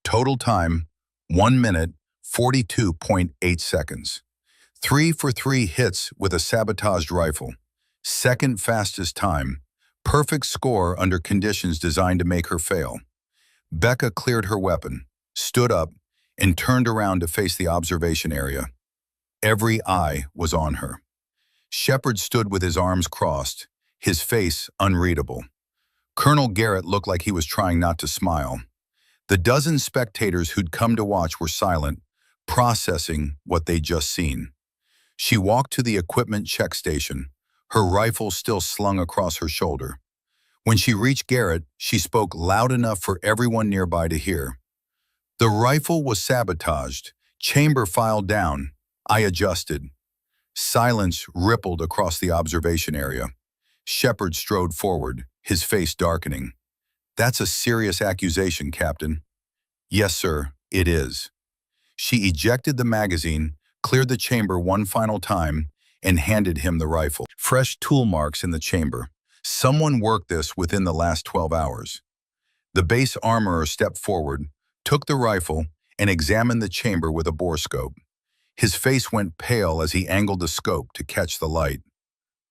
Total time, 1 minute, 42.8 seconds. 3 for 3 hits with a sabotaged rifle. Second fastest time. Perfect score under conditions designed to make her fail. Becca cleared her weapon, stood up, and turned around to face the observation area. Every eye was on her. Shepard stood with his arms crossed, his face unreadable. Colonel Garrett looked like he was trying not to smile. The dozen spectators who'd come to watch were silent, processing what they'd just seen. She walked to the equipment check station, her rifle still slung across her shoulder. When she reached Garrett, she spoke loud enough for everyone nearby to hear. The rifle was sabotaged, chamber filed down. I adjusted. Silence rippled across the observation area. Shepard strode forward, his face darkening. That's a serious accusation, Captain. Yes, sir, it is. She ejected the magazine, cleared the chamber one final time, and handed him the rifle. Fresh tool marks in the chamber. Someone worked this within the last 12 hours. The base armorer stepped forward, took the rifle, and examined the chamber with a borescope. His face went pale as he angled the scope to catch the light.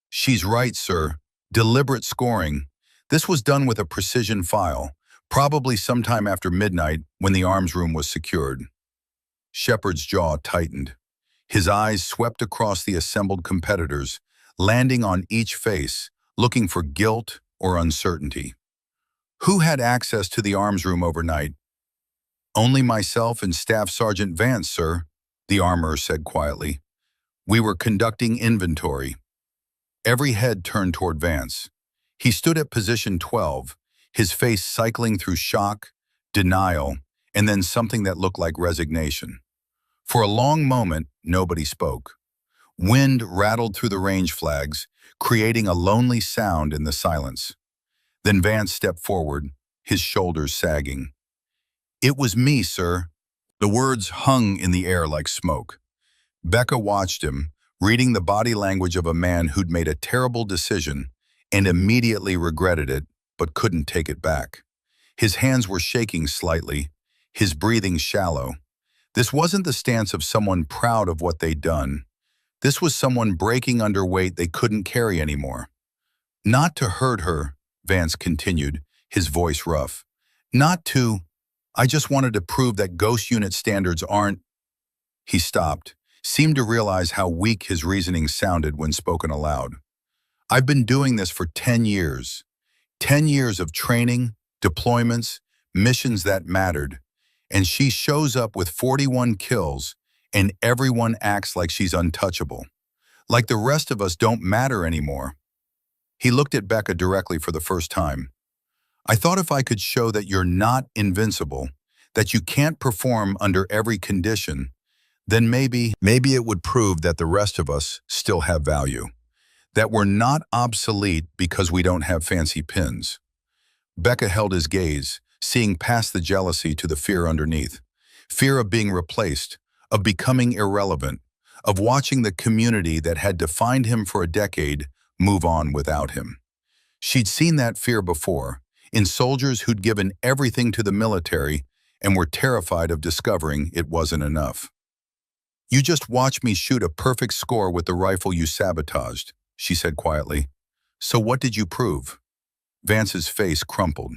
She's right, sir. Deliberate scoring. This was done with a precision file, probably sometime after midnight when the arms room was secured. Shepard's jaw tightened. His eyes swept across the assembled competitors, landing on each face, looking for guilt or uncertainty. Who had access to the arms room overnight? Only myself and Staff Sergeant Vance, sir, the armorer said quietly. We were conducting inventory. Every head turned toward Vance. He stood at position 12, his face cycling through shock, denial, and then something that looked like resignation. For a long moment, nobody spoke. Wind rattled through the range flags, creating a lonely sound in the silence. Then Vance stepped forward, his shoulders sagging. It was me, sir. The words hung in the air like smoke. Becca watched him, reading the body language of a man who'd made a terrible decision and immediately regretted it, but couldn't take it back. His hands were shaking slightly, his breathing shallow. This wasn't the stance of someone proud of what they'd done. This was someone breaking under weight they couldn't carry anymore. Not to hurt her, Vance continued, his voice rough. Not to, I just wanted to prove that Ghost Unit standards aren't. He stopped, seemed to realize how weak his reasoning sounded when spoken aloud. I've been doing this for 10 years. 10 years of training, deployments, missions that mattered. And she shows up with 41 kills, and everyone acts like she's untouchable. Like the rest of us don't matter anymore. He looked at Becca directly for the first time. I thought if I could show that you're not invincible, that you can't perform under every condition, then maybe it would prove that the rest of us still have value. That we're not obsolete because we don't have fancy pins. Becca held his gaze, seeing past the jealousy to the fear underneath. Fear of being replaced, of becoming irrelevant, of watching the community that had defined him for a decade move on without him. She'd seen that fear before, in soldiers who'd given everything to the military and were terrified of discovering it wasn't enough. "You just watched me shoot a perfect score with the rifle you sabotaged," she said quietly. "So what did you prove?" Vance's face crumpled.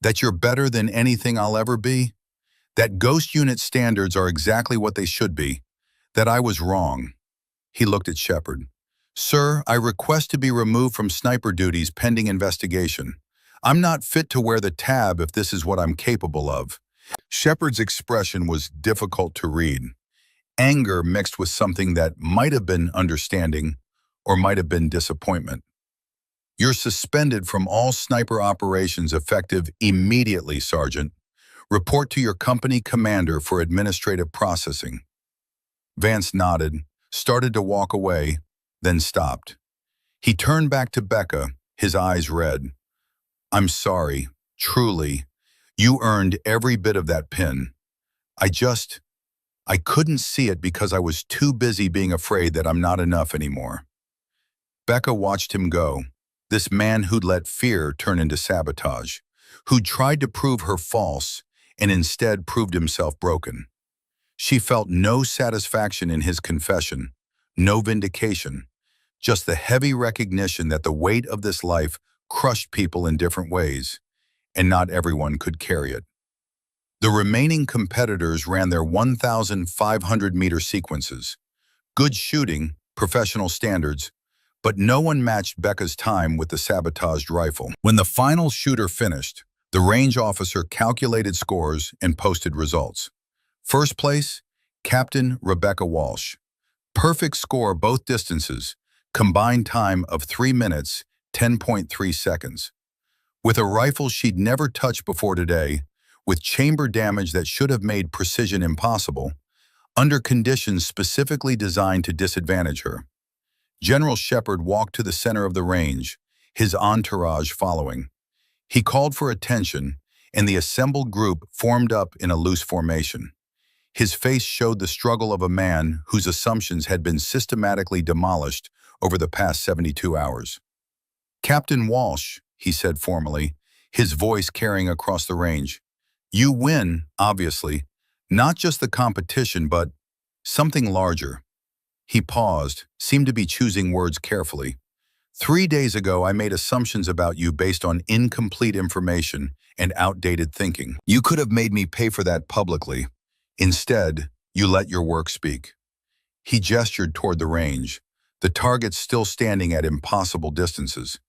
"That you're better than anything I'll ever be? That Ghost Unit standards are exactly what they should be? That I was wrong?" He looked at Shepard. "Sir, I request to be removed from sniper duties pending investigation. I'm not fit to wear the tab if this is what I'm capable of." Shepard's expression was difficult to read. Anger mixed with something that might have been understanding or might have been disappointment. "You're suspended from all sniper operations effective immediately, Sergeant. Report to your company commander for administrative processing." Vance nodded, started to walk away, then stopped. He turned back to Becca, his eyes red. "I'm sorry, truly. You earned every bit of that pin. I couldn't see it because I was too busy being afraid that I'm not enough anymore." Becca watched him go, this man who'd let fear turn into sabotage, who'd tried to prove her false and instead proved himself broken. She felt no satisfaction in his confession, no vindication, just the heavy recognition that the weight of this life crushed people in different ways, and not everyone could carry it. The remaining competitors ran their 1,500-meter sequences. Good shooting, professional standards, but no one matched Becca's time with the sabotaged rifle. When the final shooter finished, the range officer calculated scores and posted results. First place, Captain Rebecca Walsh. Perfect score both distances, combined time of 3 minutes, 10.3 seconds. With a rifle she'd never touched before today, with chamber damage that should have made precision impossible, under conditions specifically designed to disadvantage her. General Shepard walked to the center of the range, his entourage following. He called for attention, and the assembled group formed up in a loose formation. His face showed the struggle of a man whose assumptions had been systematically demolished over the past 72 hours. "Captain Walsh," he said formally, his voice carrying across the range. "You win, obviously, not just the competition, but something larger." He paused, seemed to be choosing words carefully. 3 days ago, I made assumptions about you based on incomplete information and outdated thinking. You could have made me pay for that publicly. Instead, you let your work speak." He gestured toward the range, the targets still standing at impossible distances.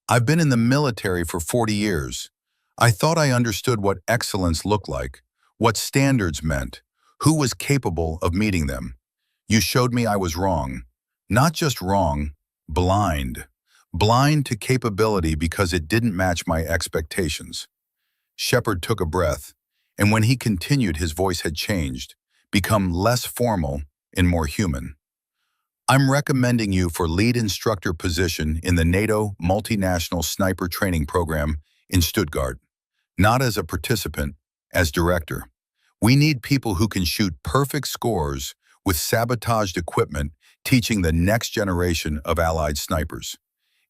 "I've been in the military for 40 years. I thought I understood what excellence looked like, what standards meant, who was capable of meeting them. You showed me I was wrong. Not just wrong, blind. Blind to capability because it didn't match my expectations." Shepard took a breath, and when he continued, his voice had changed, become less formal and more human. "I'm recommending you for lead instructor position in the NATO Multinational Sniper Training Program in Stuttgart. Not as a participant, as director. We need people who can shoot perfect scores with sabotaged equipment, teaching the next generation of Allied snipers.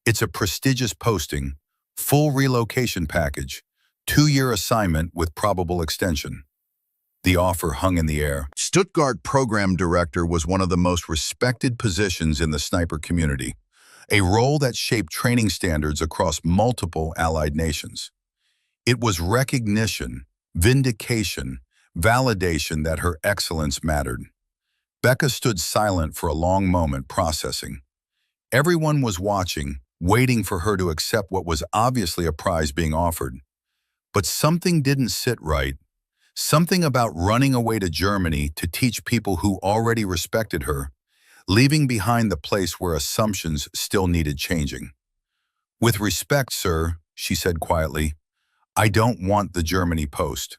It's a prestigious posting, full relocation package, 2-year assignment with probable extension." The offer hung in the air. Stuttgart Program Director was one of the most respected positions in the sniper community, a role that shaped training standards across multiple Allied nations. It was recognition, vindication, validation that her excellence mattered. Becca stood silent for a long moment, processing. Everyone was watching, waiting for her to accept what was obviously a prize being offered. But something didn't sit right. Something about running away to Germany to teach people who already respected her, leaving behind the place where assumptions still needed changing. "With respect, sir," she said quietly, "I don't want the Germany post."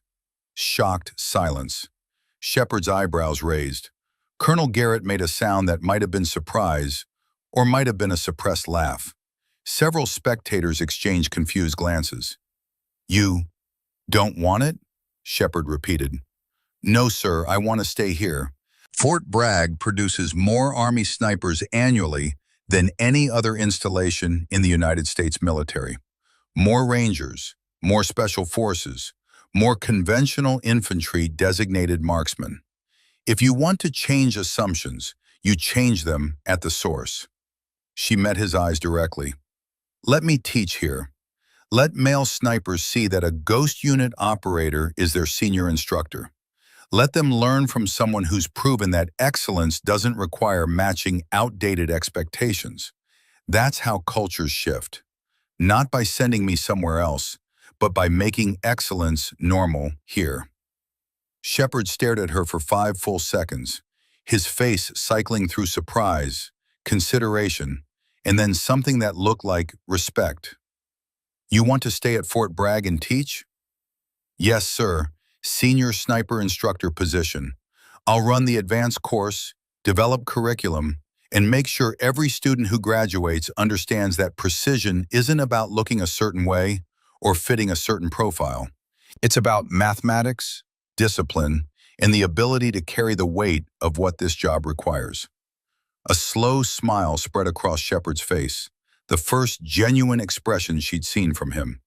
Shocked silence. Shepard's eyebrows raised. Colonel Garrett made a sound that might have been surprise, or might have been a suppressed laugh. Several spectators exchanged confused glances. "You don't want it?" Shepard repeated. "No, sir, I want to stay here. Fort Bragg produces more Army snipers annually than any other installation in the United States military. More Rangers, more Special Forces, more conventional infantry designated marksmen. If you want to change assumptions, you change them at the source. She met his eyes directly. Let me teach here. Let male snipers see that a ghost unit operator is their senior instructor. Let them learn from someone who's proven that excellence doesn't require matching outdated expectations. That's how cultures shift. Not by sending me somewhere else, but by making excellence normal here. Shepard stared at her for 5 full seconds, his face cycling through surprise, consideration, and then something that looked like respect. You want to stay at Fort Bragg and teach? Yes, sir. Senior sniper instructor position. I'll run the advanced course, develop curriculum, and make sure every student who graduates understands that precision isn't about looking a certain way or fitting a certain profile. It's about mathematics, discipline, and the ability to carry the weight of what this job requires. A slow smile spread across Shepard's face, the first genuine expression she'd seen from him.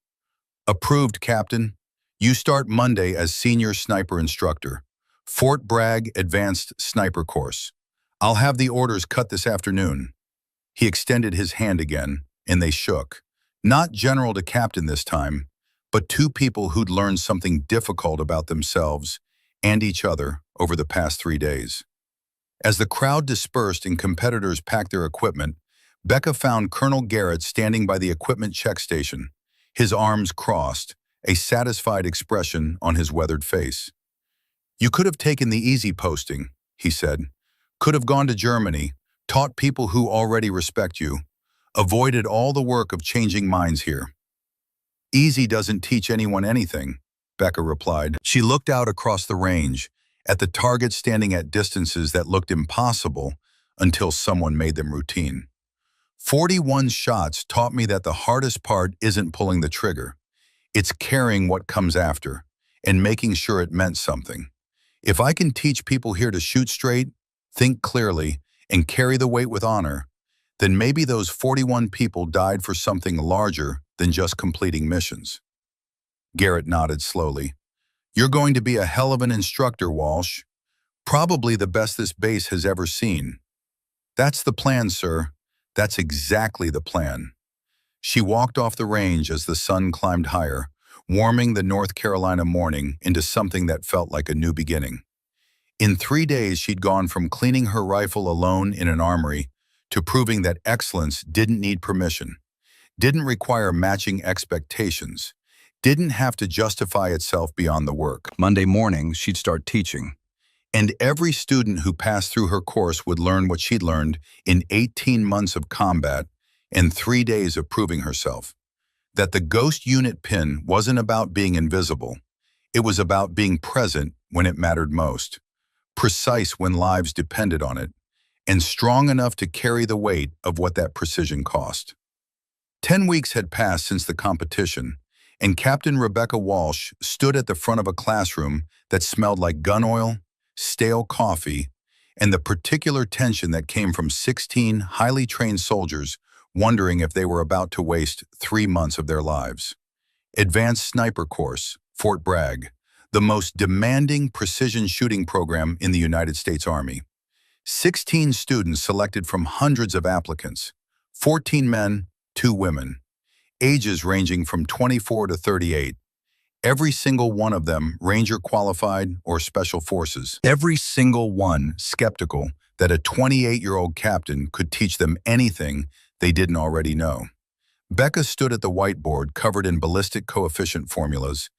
Approved, Captain. You start Monday as senior sniper instructor. Fort Bragg Advanced Sniper Course. I'll have the orders cut this afternoon. He extended his hand again, and they shook. Not general to captain this time, but 2 people who'd learned something difficult about themselves and each other over the past 3 days. As the crowd dispersed and competitors packed their equipment, Becca found Colonel Garrett standing by the equipment check station, his arms crossed, a satisfied expression on his weathered face. You could have taken the easy posting, he said. Could have gone to Germany, taught people who already respect you, avoided all the work of changing minds here. Easy doesn't teach anyone anything, Becca replied. She looked out across the range, at the targets standing at distances that looked impossible until someone made them routine. 41 shots taught me that the hardest part isn't pulling the trigger. It's carrying what comes after and making sure it meant something. If I can teach people here to shoot straight, think clearly, and carry the weight with honor, then maybe those 41 people died for something larger than just completing missions. Garrett nodded slowly. You're going to be a hell of an instructor, Walsh. Probably the best this base has ever seen. That's the plan, sir. That's exactly the plan. She walked off the range as the sun climbed higher, warming the North Carolina morning into something that felt like a new beginning. In 3 days, she'd gone from cleaning her rifle alone in an armory to proving that excellence didn't need permission, didn't require matching expectations, didn't have to justify itself beyond the work. Monday morning, she'd start teaching. And every student who passed through her course would learn what she'd learned in 18 months of combat and 3 days of proving herself. That the ghost unit pin wasn't about being invisible. It was about being present when it mattered most, precise when lives depended on it, and strong enough to carry the weight of what that precision cost. 10 weeks had passed since the competition, and Captain Rebecca Walsh stood at the front of a classroom that smelled like gun oil, stale coffee, and the particular tension that came from 16 highly trained soldiers wondering if they were about to waste 3 months of their lives. Advanced Sniper Course, Fort Bragg, the most demanding precision shooting program in the United States Army. 16 students selected from hundreds of applicants, 14 men, 2 women, ages ranging from 24 to 38. Every single one of them Ranger qualified or Special Forces. Every single one skeptical that a 28-year-old captain could teach them anything they didn't already know. Becca stood at the whiteboard covered in ballistic coefficient formulas,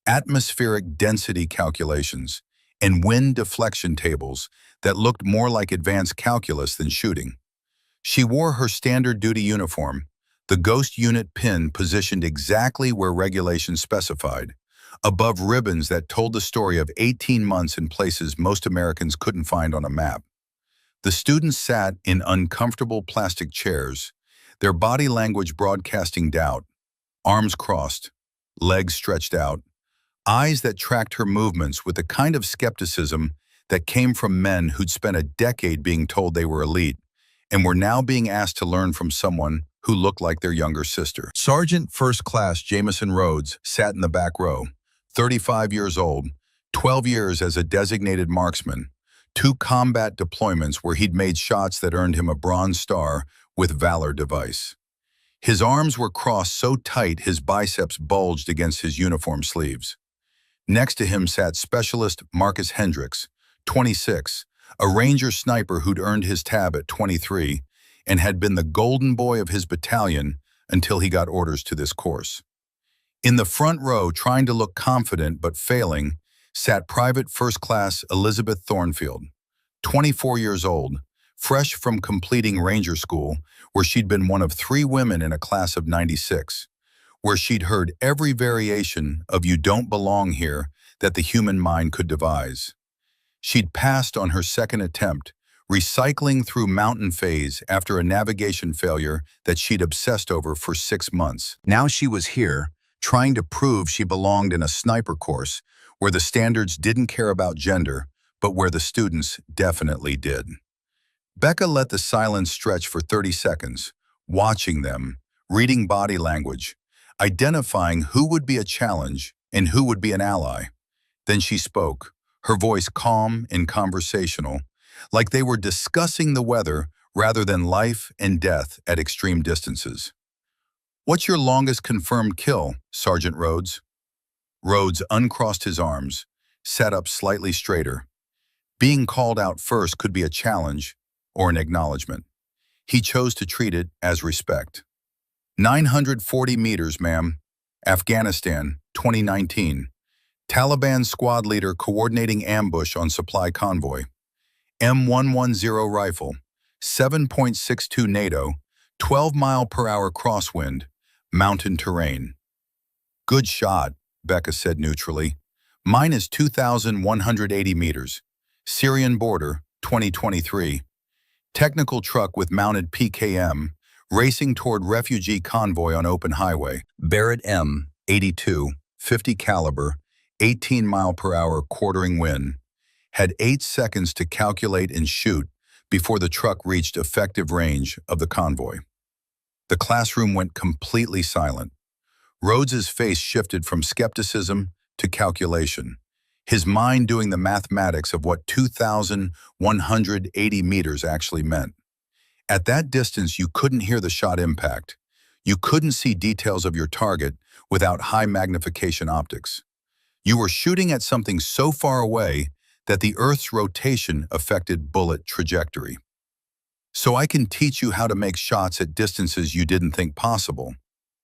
atmospheric density calculations, and wind deflection tables that looked more like advanced calculus than shooting. She wore her standard duty uniform, the ghost unit pin positioned exactly where regulations specified, above ribbons that told the story of 18 months in places most Americans couldn't find on a map. The students sat in uncomfortable plastic chairs, their body language broadcasting doubt, arms crossed, legs stretched out, eyes that tracked her movements with the kind of skepticism that came from men who'd spent a decade being told they were elite and were now being asked to learn from someone who looked like their younger sister. Sergeant First Class Jamison Rhodes sat in the back row, 35 years old, 12 years as a designated marksman, 2 combat deployments where he'd made shots that earned him a Bronze Star with Valor device. His arms were crossed so tight his biceps bulged against his uniform sleeves. Next to him sat Specialist Marcus Hendricks, 26, a Ranger sniper who'd earned his tab at 23 and had been the golden boy of his battalion until he got orders to this course. In the front row, trying to look confident but failing, sat Private First Class Elizabeth Thornfield, 24 years old, fresh from completing Ranger School, where she'd been one of 3 women in a class of 96, where she'd heard every variation of "you don't belong here" that the human mind could devise. She'd passed on her second attempt, recycling through mountain phase after a navigation failure that she'd obsessed over for 6 months. Now she was here, trying to prove she belonged in a sniper course where the standards didn't care about gender, but where the students definitely did. Becca let the silence stretch for 30 seconds, watching them, reading body language, identifying who would be a challenge and who would be an ally. Then she spoke, her voice calm and conversational, like they were discussing the weather rather than life and death at extreme distances. "What's your longest confirmed kill, Sergeant Rhodes?" Rhodes uncrossed his arms, sat up slightly straighter. Being called out first could be a challenge or an acknowledgement. He chose to treat it as respect. 940 meters, ma'am. Afghanistan, 2019. Taliban squad leader coordinating ambush on supply convoy. M110 rifle, 7.62 NATO, 12-mile-per-hour crosswind, mountain terrain. "Good shot," Becca said neutrally. "Mine is 2,180 meters. Syrian border, 2023. Technical truck with mounted PKM, racing toward refugee convoy on open highway. Barrett M82, 50 caliber, 18-mile-per-hour quartering wind. Had 8 seconds to calculate and shoot before the truck reached effective range of the convoy." The classroom went completely silent. Rhodes's face shifted from skepticism to calculation, his mind doing the mathematics of what 2,180 meters actually meant. At that distance, you couldn't hear the shot impact. You couldn't see details of your target without high magnification optics. You were shooting at something so far away that the Earth's rotation affected bullet trajectory. "So I can teach you how to make shots at distances you didn't think possible,"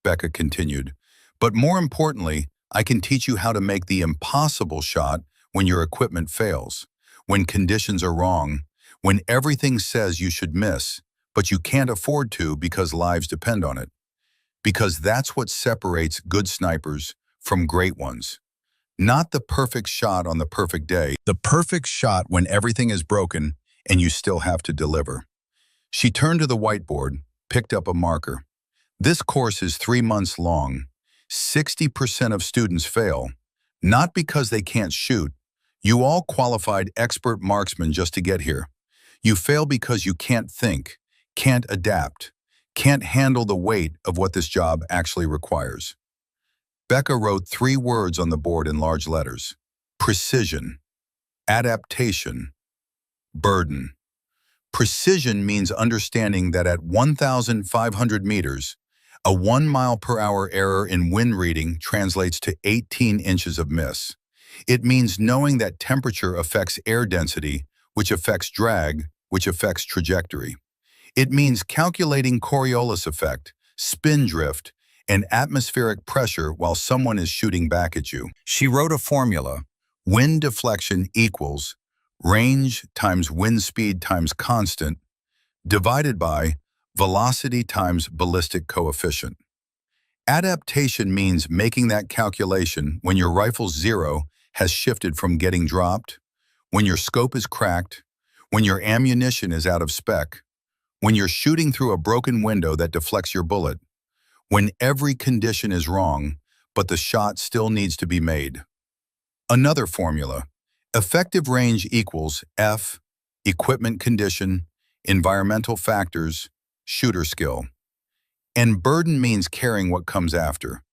Becca continued. "But more importantly, I can teach you how to make the impossible shot when your equipment fails, when conditions are wrong, when everything says you should miss, but you can't afford to because lives depend on it. Because that's what separates good snipers from great ones. Not the perfect shot on the perfect day, the perfect shot when everything is broken and you still have to deliver." She turned to the whiteboard, picked up a marker. "This course is 3 months long. 60% of students fail, not because they can't shoot. You all qualified expert marksmen just to get here. You fail because you can't think, can't adapt, can't handle the weight of what this job actually requires." Becca wrote 3 words on the board in large letters: precision, adaptation, burden. Precision means understanding that at 1,500 meters, a 1-mile-per-hour error in wind reading translates to 18 inches of miss. It means knowing that temperature affects air density, which affects drag, which affects trajectory. It means calculating Coriolis effect, spin drift, and atmospheric pressure while someone is shooting back at you. She wrote a formula: wind deflection equals range times wind speed times constant, divided by velocity times ballistic coefficient. Adaptation means making that calculation when your rifle's zero has shifted from getting dropped, when your scope is cracked, when your ammunition is out of spec, when you're shooting through a broken window that deflects your bullet, when every condition is wrong, but the shot still needs to be made. Another formula: effective range equals F, equipment condition, environmental factors, shooter skill. And burden means carrying what comes after.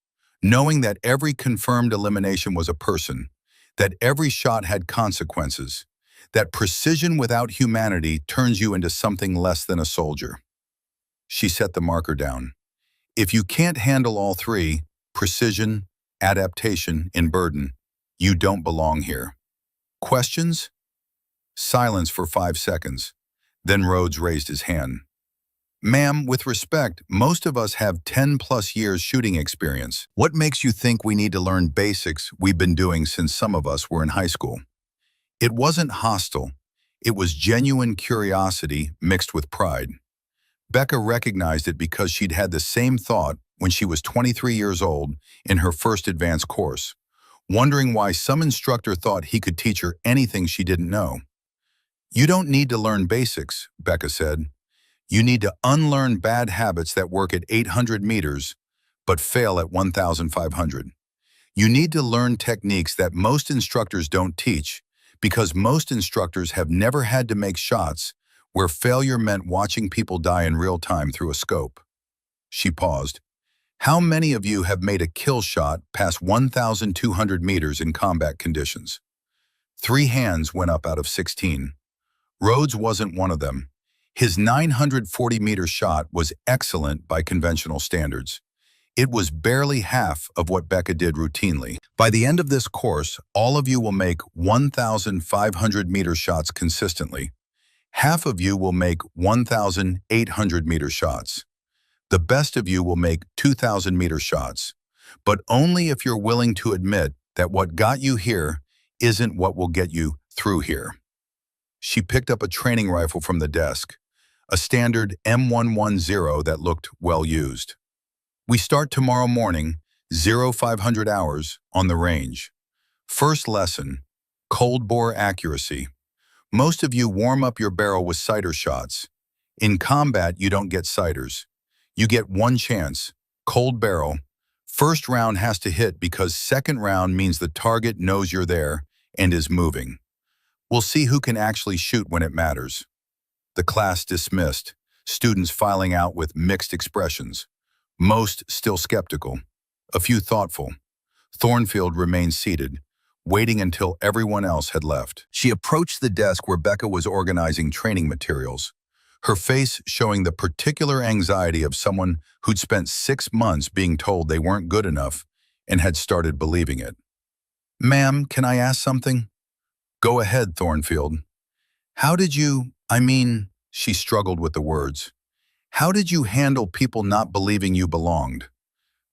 Knowing that every confirmed elimination was a person, that every shot had consequences, that precision without humanity turns you into something less than a soldier. She set the marker down. If you can't handle all three, precision, adaptation, and burden, you don't belong here. Questions? Silence for 5 seconds. Then Rhodes raised his hand. Ma'am, with respect, most of us have 10+ years shooting experience. What makes you think we need to learn basics we've been doing since some of us were in high school? It wasn't hostile. It was genuine curiosity mixed with pride. Becca recognized it because she'd had the same thought when she was 23 years old in her first advanced course, wondering why some instructor thought he could teach her anything she didn't know. You don't need to learn basics, Becca said. You need to unlearn bad habits that work at 800 meters, but fail at 1,500. You need to learn techniques that most instructors don't teach, because most instructors have never had to make shots where failure meant watching people die in real time through a scope. She paused. How many of you have made a kill shot past 1,200 meters in combat conditions? 3 hands went up out of 16. Rhodes wasn't one of them. His 940-meter shot was excellent by conventional standards. It was barely half of what Becca did routinely. By the end of this course, all of you will make 1,500-meter shots consistently. Half of you will make 1,800-meter shots. The best of you will make 2,000-meter shots, but only if you're willing to admit that what got you here isn't what will get you through here. She picked up a training rifle from the desk, a standard M110 that looked well used. We start tomorrow morning, 0500 hours, on the range. First lesson, cold bore accuracy. Most of you warm up your barrel with sighter shots. In combat, you don't get sighters. You get one chance, cold barrel. First round has to hit because second round means the target knows you're there and is moving. We'll see who can actually shoot when it matters. The class dismissed, students filing out with mixed expressions. Most still skeptical, a few thoughtful. Thornfield remained seated, waiting until everyone else had left. She approached the desk where Becca was organizing training materials, her face showing the particular anxiety of someone who'd spent 6 months being told they weren't good enough and had started believing it. Ma'am, can I ask something? Go ahead, Thornfield. How did you, she struggled with the words. How did you handle people not believing you belonged?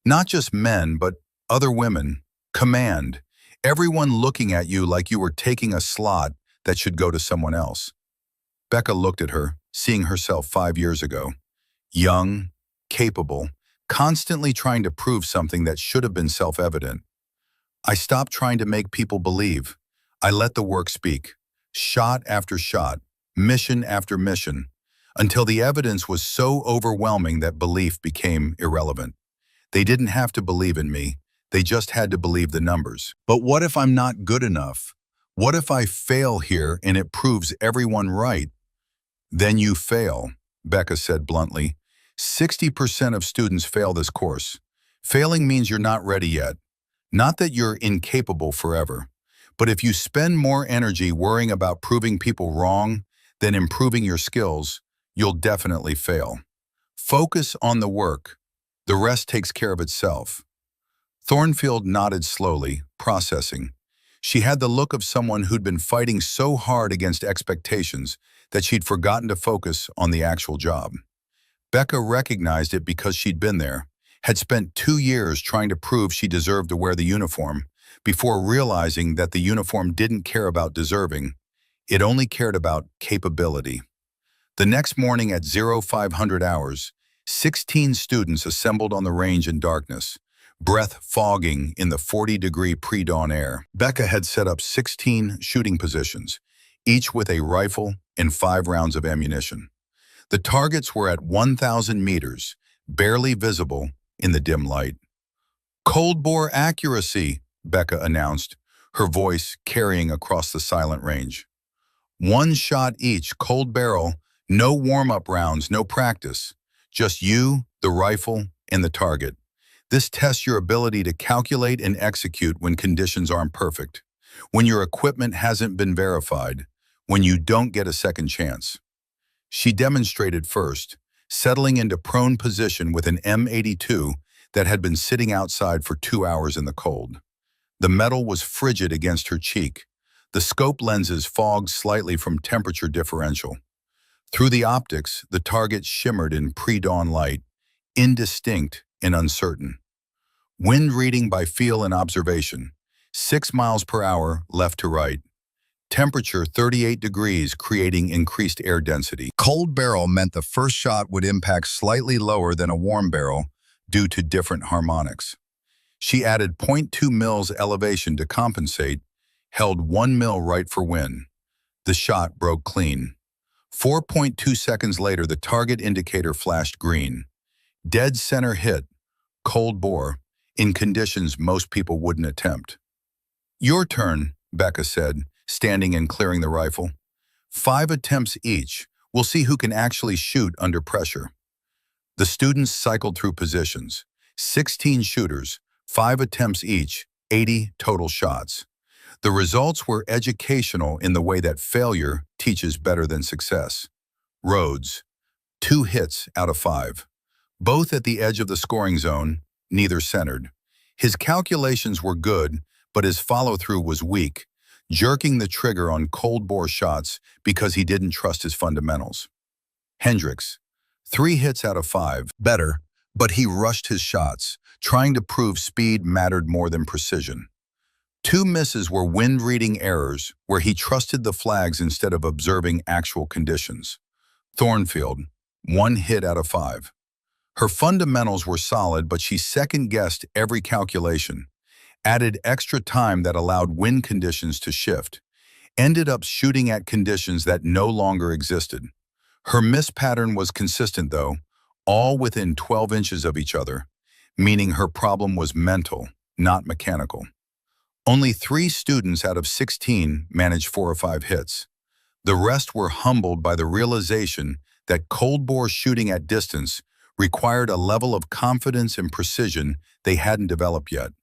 Not just men, but other women, command, everyone looking at you like you were taking a slot that should go to someone else. Becca looked at her, seeing herself 5 years ago. Young, capable, constantly trying to prove something that should have been self-evident. I stopped trying to make people believe. I let the work speak, shot after shot, mission after mission, until the evidence was so overwhelming that belief became irrelevant. They didn't have to believe in me, they just had to believe the numbers. But what if I'm not good enough? What if I fail here and it proves everyone right? Then you fail, Becca said bluntly. 60% of students fail this course. Failing means you're not ready yet. Not that you're incapable forever. But if you spend more energy worrying about proving people wrong than improving your skills, you'll definitely fail. Focus on the work. The rest takes care of itself. Thornfield nodded slowly, processing. She had the look of someone who'd been fighting so hard against expectations that she'd forgotten to focus on the actual job. Becca recognized it because she'd been there, had spent 2 years trying to prove she deserved to wear the uniform, before realizing that the uniform didn't care about deserving, it only cared about capability. The next morning at 0500 hours, 16 students assembled on the range in darkness, breath fogging in the 40-degree pre-dawn air. Becca had set up 16 shooting positions, each with a rifle and 5 rounds of ammunition. The targets were at 1,000 meters, barely visible in the dim light. Cold bore accuracy, Becca announced, her voice carrying across the silent range. 1 shot each, cold barrel, No warm-up rounds, no practice. Just you, the rifle, and the target. This tests your ability to calculate and execute when conditions aren't perfect, when your equipment hasn't been verified, when you don't get a second chance. She demonstrated first, settling into prone position with an M82 that had been sitting outside for 2 hours in the cold. The metal was frigid against her cheek. The scope lenses fogged slightly from temperature differential. Through the optics, the target shimmered in pre-dawn light, indistinct and uncertain. Wind reading by feel and observation, 6 miles per hour left to right. Temperature 38 degrees, creating increased air density. Cold barrel meant the first shot would impact slightly lower than a warm barrel due to different harmonics. She added zero point 0.2 mils elevation to compensate, held 1 mil right for win. The shot broke clean. 4.2 seconds later, the target indicator flashed green. Dead center hit, cold bore, in conditions most people wouldn't attempt. Your turn, Becca said, standing and clearing the rifle. 5 attempts each. We'll see who can actually shoot under pressure. The students cycled through positions. 16 shooters, 5 attempts each, 80 total shots. The results were educational in the way that failure teaches better than success. Rhodes, 2 hits out of 5. Both at the edge of the scoring zone, neither centered. His calculations were good, but his follow-through was weak, jerking the trigger on cold-bore shots because he didn't trust his fundamentals. Hendricks, 3 hits out of 5, better, but he rushed his shots, trying to prove speed mattered more than precision. 2 misses were wind-reading errors, where he trusted the flags instead of observing actual conditions. Thornfield, 1 hit out of 5. Her fundamentals were solid, but she second-guessed every calculation, added extra time that allowed wind conditions to shift, ended up shooting at conditions that no longer existed. Her miss pattern was consistent, though, all within 12 inches of each other, meaning her problem was mental, not mechanical. Only 3 students out of 16 managed 4 or 5 hits. The rest were humbled by the realization that cold-bore shooting at distance required a level of confidence and precision they hadn't developed yet.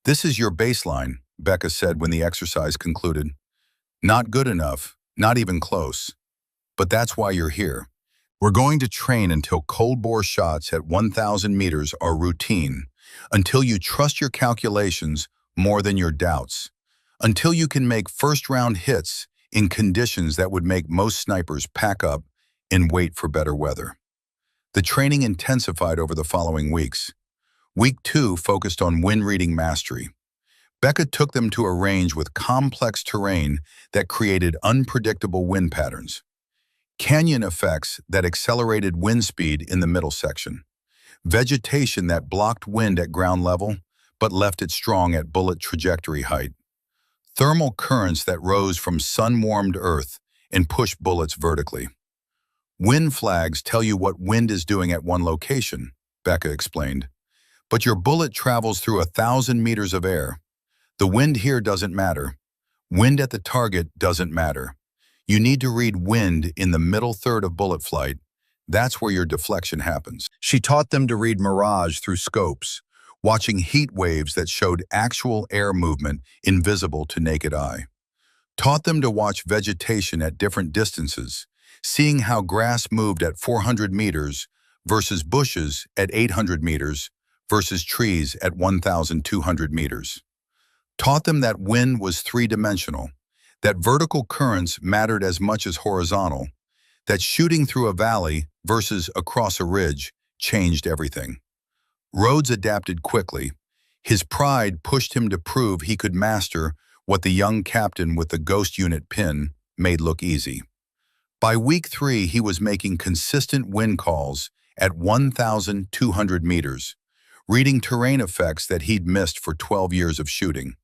"This is your baseline," Becca said when the exercise concluded. "Not good enough, not even close. But that's why you're here. We're going to train until cold-bore shots at 1,000 meters are routine, until you trust your calculations more than your doubts, until you can make first-round hits in conditions that would make most snipers pack up and wait for better weather." The training intensified over the following weeks. Week 2 focused on wind reading mastery. Becca took them to a range with complex terrain that created unpredictable wind patterns. Canyon effects that accelerated wind speed in the middle section. Vegetation that blocked wind at ground level, but left it strong at bullet trajectory height. Thermal currents that rose from sun-warmed earth and pushed bullets vertically. Wind flags tell you what wind is doing at one location, Becca explained. But your bullet travels through 1,000 meters of air. The wind here doesn't matter. Wind at the target doesn't matter. You need to read wind in the middle third of bullet flight. That's where your deflection happens. She taught them to read mirage through scopes, watching heat waves that showed actual air movement invisible to naked eye. Taught them to watch vegetation at different distances, seeing how grass moved at 400 meters versus bushes at 800 meters versus trees at 1,200 meters. Taught them that wind was 3-dimensional, that vertical currents mattered as much as horizontal, that shooting through a valley versus across a ridge changed everything. Rhodes adapted quickly. His pride pushed him to prove he could master what the young captain with the ghost unit pin made look easy. By week 3, he was making consistent wind calls at 1,200 meters, reading terrain effects that he'd missed for 12 years of shooting.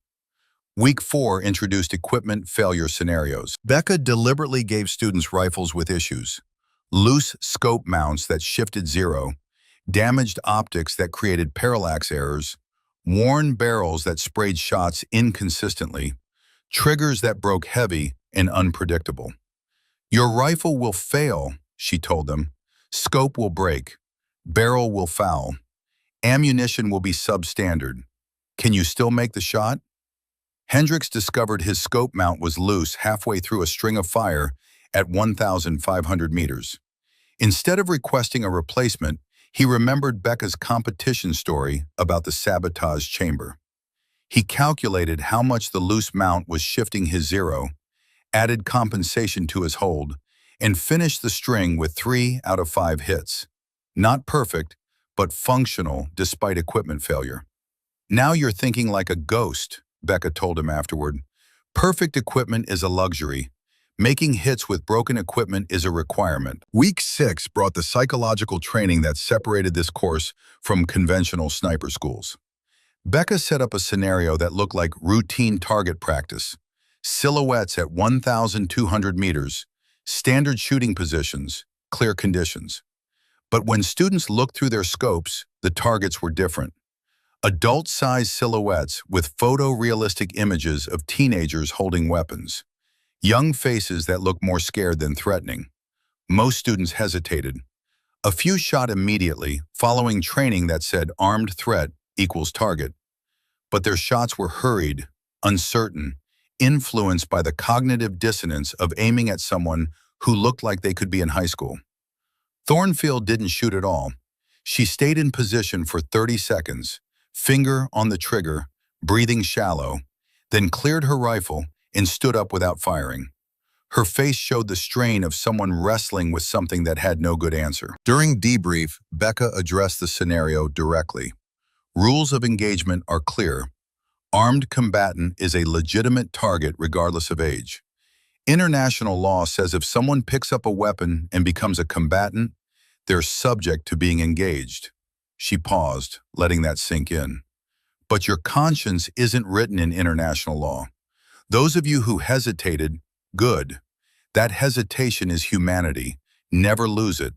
Week 4 introduced equipment failure scenarios. Becca deliberately gave students rifles with issues, loose scope mounts that shifted zero, damaged optics that created parallax errors, worn barrels that sprayed shots inconsistently, triggers that broke heavy and unpredictable. Your rifle will fail, she told them. Scope will break. Barrel will foul. Ammunition will be substandard. Can you still make the shot? Hendricks discovered his scope mount was loose halfway through a string of fire at 1,500 meters. Instead of requesting a replacement, he remembered Becca's competition story about the sabotage chamber. He calculated how much the loose mount was shifting his zero, added compensation to his hold, and finished the string with 3 out of 5 hits. Not perfect, but functional despite equipment failure. Now you're thinking like a ghost, Becca told him afterward. Perfect equipment is a luxury. Making hits with broken equipment is a requirement. Week 6 brought the psychological training that separated this course from conventional sniper schools. Becca set up a scenario that looked like routine target practice. Silhouettes at 1,200 meters, standard shooting positions, clear conditions. But when students looked through their scopes, the targets were different. Adult-sized silhouettes with photorealistic images of teenagers holding weapons. Young faces that looked more scared than threatening. Most students hesitated. A few shot immediately, following training that said armed threat equals target. But their shots were hurried, uncertain, influenced by the cognitive dissonance of aiming at someone who looked like they could be in high school. Thornfield didn't shoot at all. She stayed in position for 30 seconds, finger on the trigger, breathing shallow, then cleared her rifle and stood up without firing. Her face showed the strain of someone wrestling with something that had no good answer. During debrief, Becca addressed the scenario directly. Rules of engagement are clear. Armed combatant is a legitimate target regardless of age. International law says if someone picks up a weapon and becomes a combatant, they're subject to being engaged. She paused, letting that sink in. But your conscience isn't written in international law. Those of you who hesitated, good. That hesitation is humanity. Never lose it.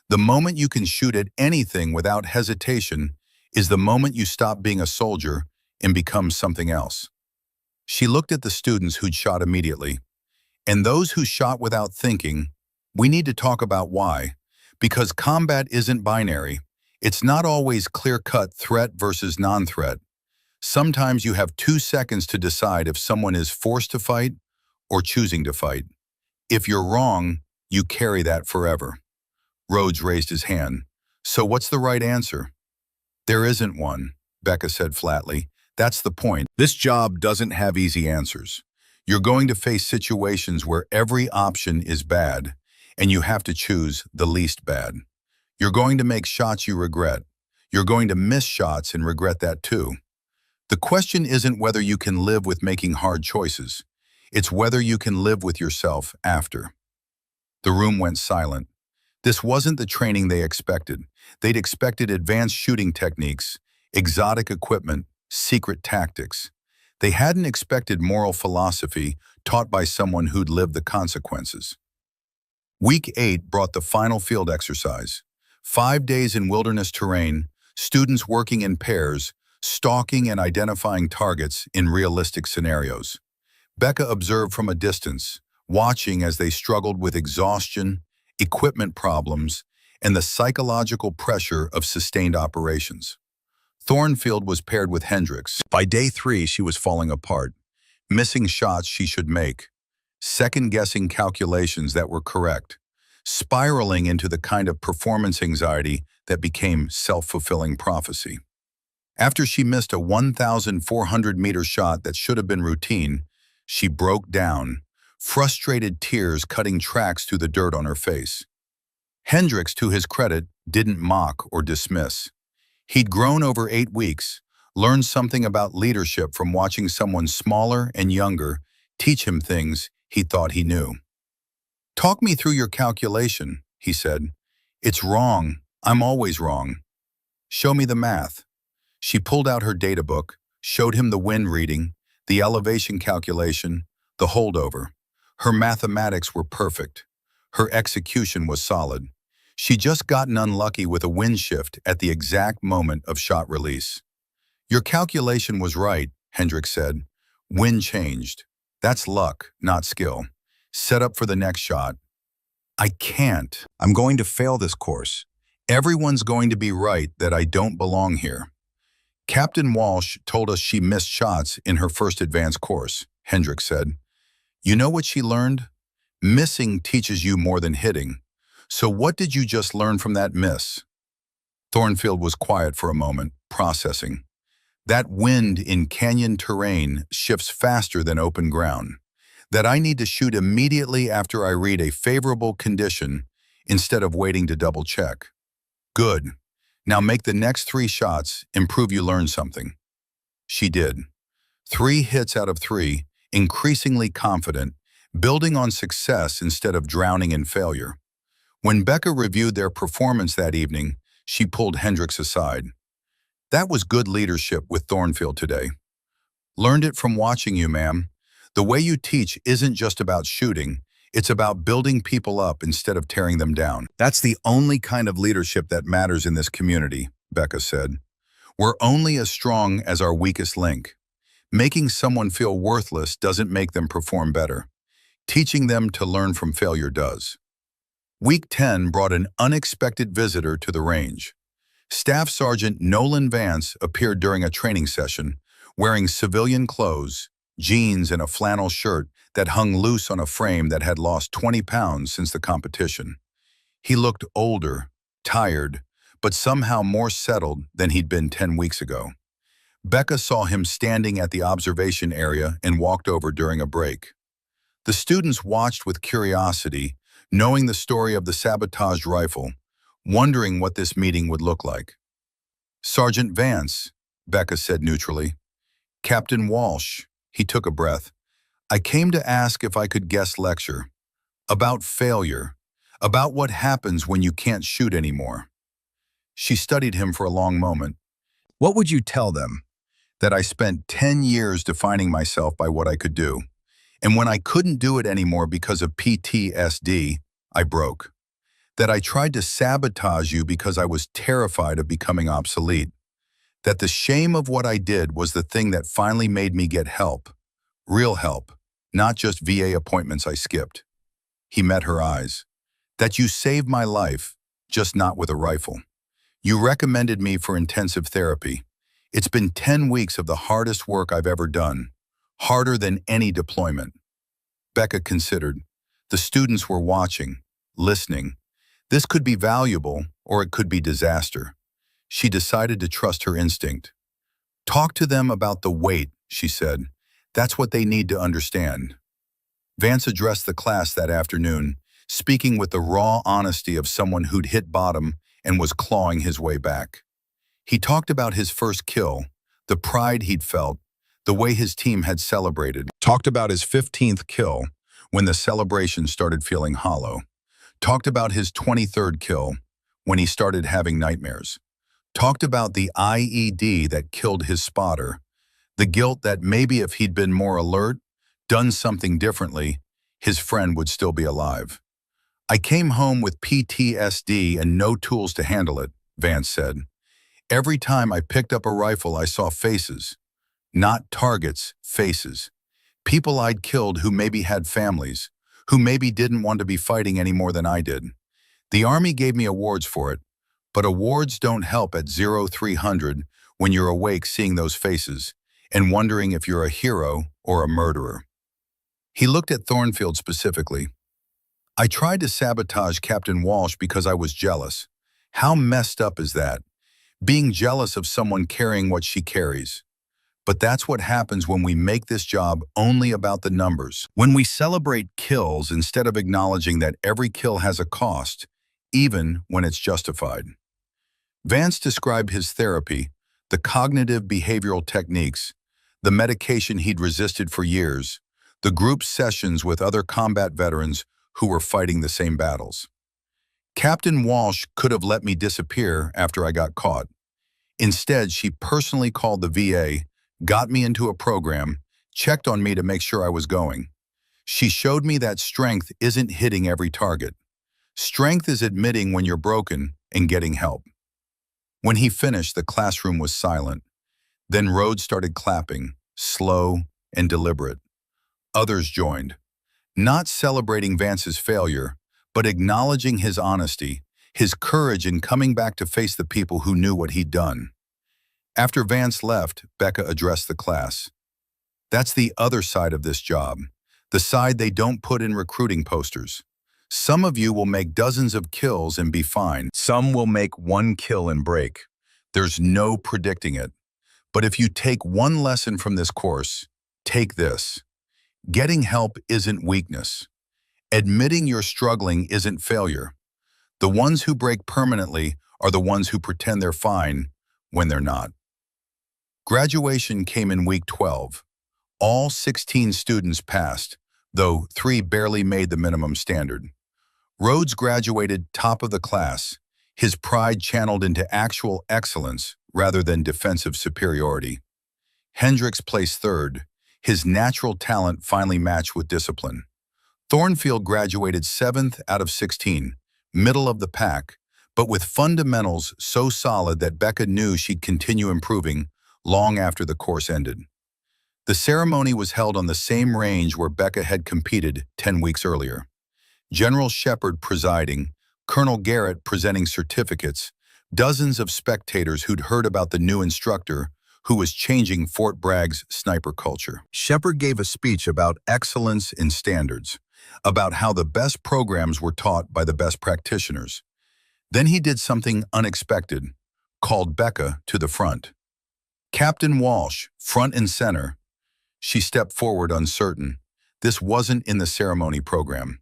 The moment you can shoot at anything without hesitation is the moment you stop being a soldier and become something else. She looked at the students who'd shot immediately. And those who shot without thinking, we need to talk about why. Because combat isn't binary. It's not always clear-cut threat versus non-threat. Sometimes you have 2 seconds to decide if someone is forced to fight or choosing to fight. If you're wrong, you carry that forever. Rhodes raised his hand. So what's the right answer? There isn't one, Becca said flatly. That's the point. This job doesn't have easy answers. You're going to face situations where every option is bad, and you have to choose the least bad. You're going to make shots you regret. You're going to miss shots and regret that too. The question isn't whether you can live with making hard choices. It's whether you can live with yourself after. The room went silent. This wasn't the training they expected. They'd expected advanced shooting techniques, exotic equipment, secret tactics. They hadn't expected moral philosophy taught by someone who'd lived the consequences. Week 8 brought the final field exercise. 5 days in wilderness terrain, students working in pairs, stalking and identifying targets in realistic scenarios. Becca observed from a distance, watching as they struggled with exhaustion, equipment problems, and the psychological pressure of sustained operations. Thornfield was paired with Hendricks. By day 3, she was falling apart, missing shots she should make, second-guessing calculations that were correct, spiraling into the kind of performance anxiety that became self-fulfilling prophecy. After she missed a 1,400-meter shot that should have been routine, she broke down, frustrated tears cutting tracks through the dirt on her face. Hendricks, to his credit, didn't mock or dismiss. He'd grown over 8 weeks, learned something about leadership from watching someone smaller and younger teach him things he thought he knew. "Talk me through your calculation," he said. "It's wrong. I'm always wrong." "Show me the math." She pulled out her data book, showed him the wind reading, the elevation calculation, the holdover. Her mathematics were perfect. Her execution was solid. She'd just gotten unlucky with a wind shift at the exact moment of shot release. "Your calculation was right," Hendricks said. "Wind changed. That's luck, not skill. Set up for the next shot. I can't. I'm going to fail this course. Everyone's going to be right that I don't belong here. Captain Walsh told us she missed shots in her first advanced course, Hendricks said. You know what she learned? Missing teaches you more than hitting. So what did you just learn from that miss? Thornfield was quiet for a moment, processing. That wind in canyon terrain shifts faster than open ground. That I need to shoot immediately after I read a favorable condition instead of waiting to double check. Good. Now make the next 3 shots and prove you learned something. She did. 3 hits out of 3, increasingly confident, building on success instead of drowning in failure. When Becca reviewed their performance that evening, she pulled Hendricks aside. That was good leadership with Thornfield today. Learned it from watching you, ma'am. The way you teach isn't just about shooting, it's about building people up instead of tearing them down. That's the only kind of leadership that matters in this community, Becca said. We're only as strong as our weakest link. Making someone feel worthless doesn't make them perform better. Teaching them to learn from failure does. Week 10 brought an unexpected visitor to the range. Staff Sergeant Nolan Vance appeared during a training session, wearing civilian clothes, jeans and a flannel shirt that hung loose on a frame that had lost 20 pounds since the competition. He looked older, tired, but somehow more settled than he'd been 10 weeks ago. Becca saw him standing at the observation area and walked over during a break. The students watched with curiosity, knowing the story of the sabotaged rifle, wondering what this meeting would look like. Sergeant Vance, Becca said neutrally. Captain Walsh, he took a breath. I came to ask if I could guest lecture. About failure. About what happens when you can't shoot anymore. She studied him for a long moment. What would you tell them? That I spent 10 years defining myself by what I could do. And when I couldn't do it anymore because of PTSD, I broke. That I tried to sabotage you because I was terrified of becoming obsolete. That the shame of what I did was the thing that finally made me get help. Real help, not just VA appointments I skipped. He met her eyes. That you saved my life, just not with a rifle. You recommended me for intensive therapy. It's been 10 weeks of the hardest work I've ever done. Harder than any deployment. Becca considered. The students were watching, listening. This could be valuable, or it could be disaster. She decided to trust her instinct. Talk to them about the weight, she said. That's what they need to understand. Vance addressed the class that afternoon, speaking with the raw honesty of someone who'd hit bottom and was clawing his way back. He talked about his first kill, the pride he'd felt, the way his team had celebrated. Talked about his 15th kill, when the celebration started feeling hollow. Talked about his 23rd kill, when he started having nightmares. Talked about the IED that killed his spotter, the guilt that maybe if he'd been more alert, done something differently, his friend would still be alive. I came home with PTSD and no tools to handle it, Vance said. Every time I picked up a rifle, I saw faces. Not targets, faces. People I'd killed who maybe had families, who maybe didn't want to be fighting any more than I did. The Army gave me awards for it, but awards don't help at 0300 when you're awake seeing those faces and wondering if you're a hero or a murderer. He looked at Thornfield specifically. I tried to sabotage Captain Walsh because I was jealous. How messed up is that? Being jealous of someone carrying what she carries. But that's what happens when we make this job only about the numbers. When we celebrate kills instead of acknowledging that every kill has a cost, even when it's justified. Vance described his therapy, the cognitive behavioral techniques, the medication he'd resisted for years, the group sessions with other combat veterans who were fighting the same battles. Captain Walsh could have let me disappear after I got caught. Instead, she personally called the VA, got me into a program, checked on me to make sure I was going. She showed me that strength isn't hitting every target. Strength is admitting when you're broken and getting help. When he finished, the classroom was silent. Then Rhodes started clapping, slow and deliberate. Others joined, not celebrating Vance's failure, but acknowledging his honesty, his courage in coming back to face the people who knew what he'd done. After Vance left, Becca addressed the class. That's the other side of this job, the side they don't put in recruiting posters. Some of you will make dozens of kills and be fine. Some will make one kill and break. There's no predicting it. But if you take one lesson from this course, take this. Getting help isn't weakness. Admitting you're struggling isn't failure. The ones who break permanently are the ones who pretend they're fine when they're not. Graduation came in week 12. All 16 students passed, though 3 barely made the minimum standard. Rhodes graduated top of the class, his pride channeled into actual excellence rather than defensive superiority. Hendricks placed third, his natural talent finally matched with discipline. Thornfield graduated 7th out of 16, middle of the pack, but with fundamentals so solid that Becca knew she'd continue improving long after the course ended. The ceremony was held on the same range where Becca had competed 10 weeks earlier. General Shepard presiding, Colonel Garrett presenting certificates, dozens of spectators who'd heard about the new instructor who was changing Fort Bragg's sniper culture. Shepard gave a speech about excellence in standards, about how the best programs were taught by the best practitioners. Then he did something unexpected, called Becca to the front. Captain Walsh, front and center. She stepped forward uncertain. This wasn't in the ceremony program.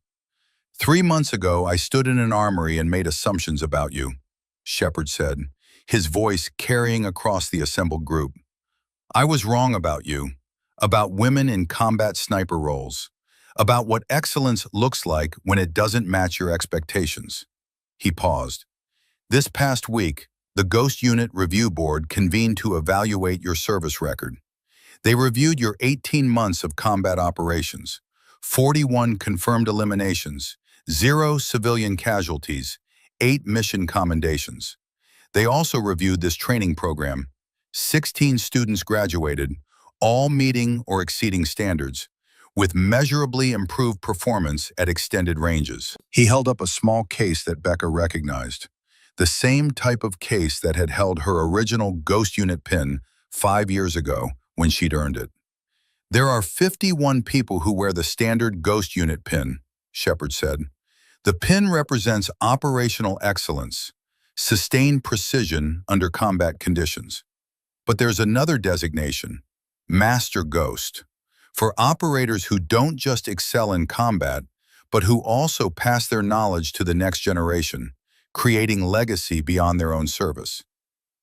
3 months ago, I stood in an armory and made assumptions about you, Shepard said, his voice carrying across the assembled group. I was wrong about you, about women in combat sniper roles, about what excellence looks like when it doesn't match your expectations. He paused. This past week, the Ghost Unit Review Board convened to evaluate your service record. They reviewed your 18 months of combat operations, 41 confirmed eliminations, 0 civilian casualties, 8 mission commendations. They also reviewed this training program. 16 students graduated, all meeting or exceeding standards, with measurably improved performance at extended ranges. He held up a small case that Becca recognized, the same type of case that had held her original Ghost Unit pin 5 years ago when she'd earned it. There are 51 people who wear the standard Ghost Unit pin, Shepard said. The pin represents operational excellence, sustained precision under combat conditions. But there's another designation, Master Ghost, for operators who don't just excel in combat, but who also pass their knowledge to the next generation, creating legacy beyond their own service.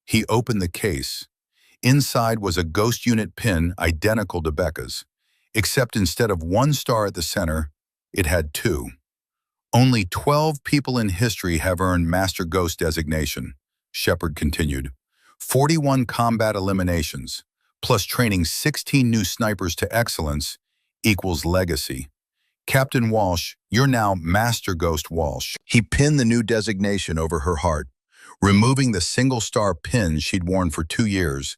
He opened the case. Inside was a Ghost Unit pin identical to Becca's, except instead of 1 star at the center, it had 2. Only 12 people in history have earned Master Ghost designation, Shepard continued. 41 combat eliminations, plus training 16 new snipers to excellence, equals legacy. Captain Walsh, you're now Master Ghost Walsh. He pinned the new designation over her heart, removing the single-star pin she'd worn for 2 years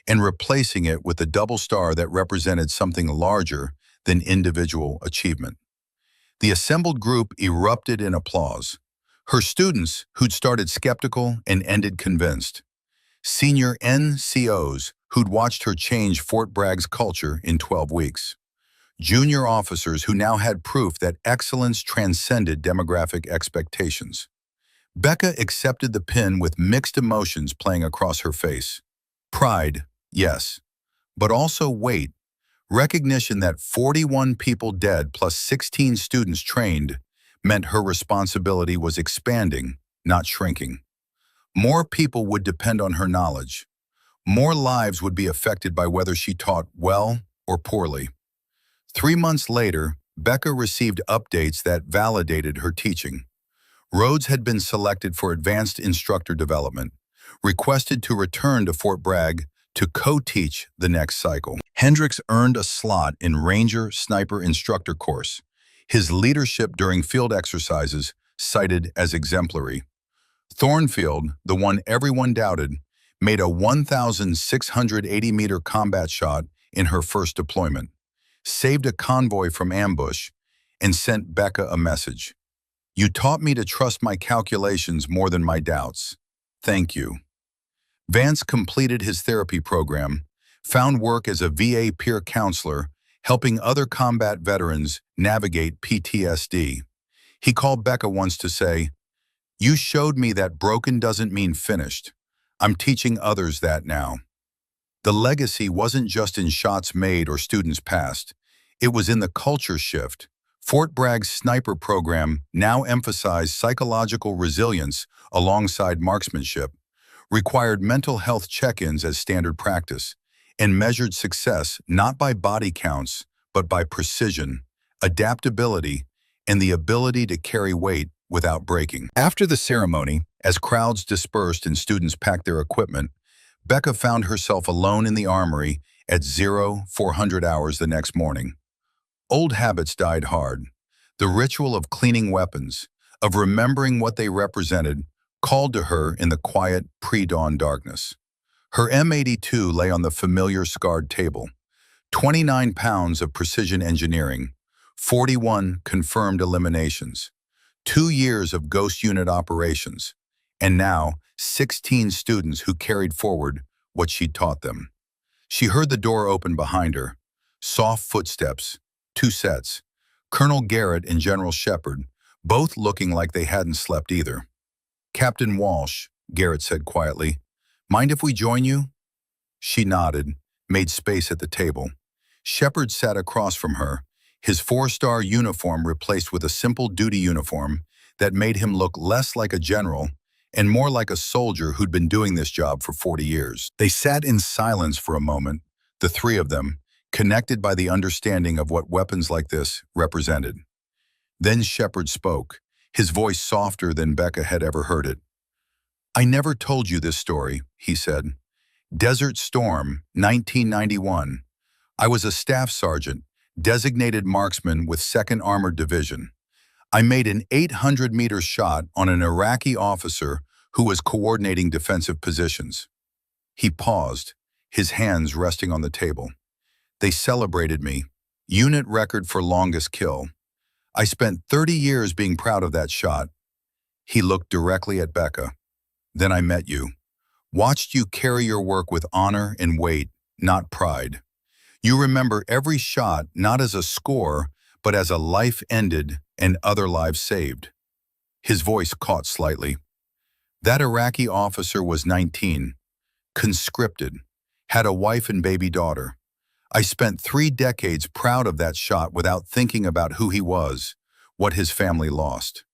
and replacing it with a double star that represented something larger than individual achievement. The assembled group erupted in applause. Her students, who'd started skeptical and ended convinced. Senior NCOs, who'd watched her change Fort Bragg's culture in 12 weeks. Junior officers who now had proof that excellence transcended demographic expectations. Becca accepted the pin with mixed emotions playing across her face. Pride, yes, but also weight. Recognition that 41 people dead plus 16 students trained meant her responsibility was expanding, not shrinking. More people would depend on her knowledge. More lives would be affected by whether she taught well or poorly. 3 months later, Becca received updates that validated her teaching. Rhodes had been selected for advanced instructor development, requested to return to Fort Bragg to co-teach the next cycle. Hendricks earned a slot in Ranger Sniper Instructor course, his leadership during field exercises cited as exemplary. Thornfield, the one everyone doubted, made a 1,680-meter combat shot in her first deployment, saved a convoy from ambush, and sent Becca a message. You taught me to trust my calculations more than my doubts. Thank you. Vance completed his therapy program, found work as a VA peer counselor, helping other combat veterans navigate PTSD. He called Becca once to say, "You showed me that broken doesn't mean finished. I'm teaching others that now." The legacy wasn't just in shots made or students passed. It was in the culture shift. Fort Bragg's sniper program now emphasized psychological resilience alongside marksmanship, required mental health check-ins as standard practice, and measured success not by body counts, but by precision, adaptability, and the ability to carry weight without breaking. After the ceremony, as crowds dispersed and students packed their equipment, Becca found herself alone in the armory at 0400 hours the next morning. Old habits died hard. The ritual of cleaning weapons, of remembering what they represented, called to her in the quiet pre-dawn darkness. Her M82 lay on the familiar scarred table. 29 pounds of precision engineering, 41 confirmed eliminations, 2 years of ghost unit operations, and now 16 students who carried forward what she'd taught them. She heard the door open behind her. Soft footsteps, 2 sets, Colonel Garrett and General Shepard, both looking like they hadn't slept either. "Captain Walsh," Garrett said quietly, "mind if we join you?" She nodded, made space at the table. Shepard sat across from her, his 4-star uniform replaced with a simple duty uniform that made him look less like a general and more like a soldier who'd been doing this job for 40 years. They sat in silence for a moment, the 3 of them, connected by the understanding of what weapons like this represented. Then Shepard spoke, his voice softer than Becca had ever heard it. "I never told you this story," he said. "Desert Storm, 1991. I was a staff sergeant, designated marksman with 2nd Armored Division. I made an 800-meter shot on an Iraqi officer who was coordinating defensive positions." He paused, his hands resting on the table. "They celebrated me. Unit record for longest kill. I spent 30 years being proud of that shot." He looked directly at Becca. "Then I met you. Watched you carry your work with honor and weight, not pride. You remember every shot not as a score, but as a life ended and other lives saved." His voice caught slightly. "That Iraqi officer was 19, conscripted, had a wife and baby daughter. I spent 3 decades proud of that shot without thinking about who he was, what his family lost."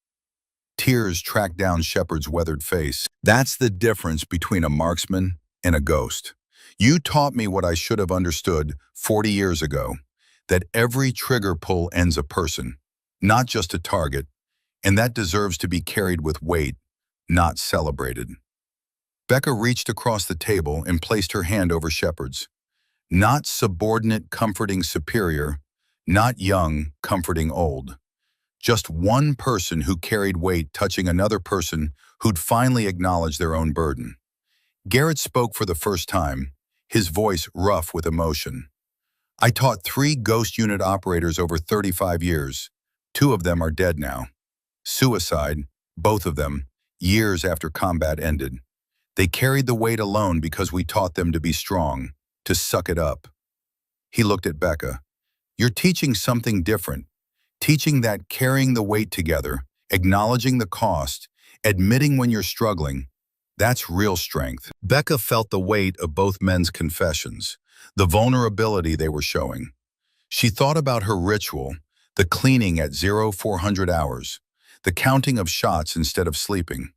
Tears tracked down Shepard's weathered face. "That's the difference between a marksman and a ghost. You taught me what I should have understood 40 years ago, that every trigger pull ends a person, not just a target, and that deserves to be carried with weight, not celebrated." Becca reached across the table and placed her hand over Shepard's. Not subordinate comforting superior, not young comforting old. Just one person who carried weight touching another person who'd finally acknowledged their own burden. Garrett spoke for the first time, his voice rough with emotion. "I taught 3 ghost unit operators over 35 years. 2 of them are dead now. Suicide, both of them, years after combat ended. They carried the weight alone because we taught them to be strong, to suck it up." He looked at Becca. "You're teaching something different. Teaching that carrying the weight together, acknowledging the cost, admitting when you're struggling, that's real strength." Becca felt the weight of both men's confessions, the vulnerability they were showing. She thought about her ritual, the cleaning at 0400 hours, the counting of shots instead of sleeping.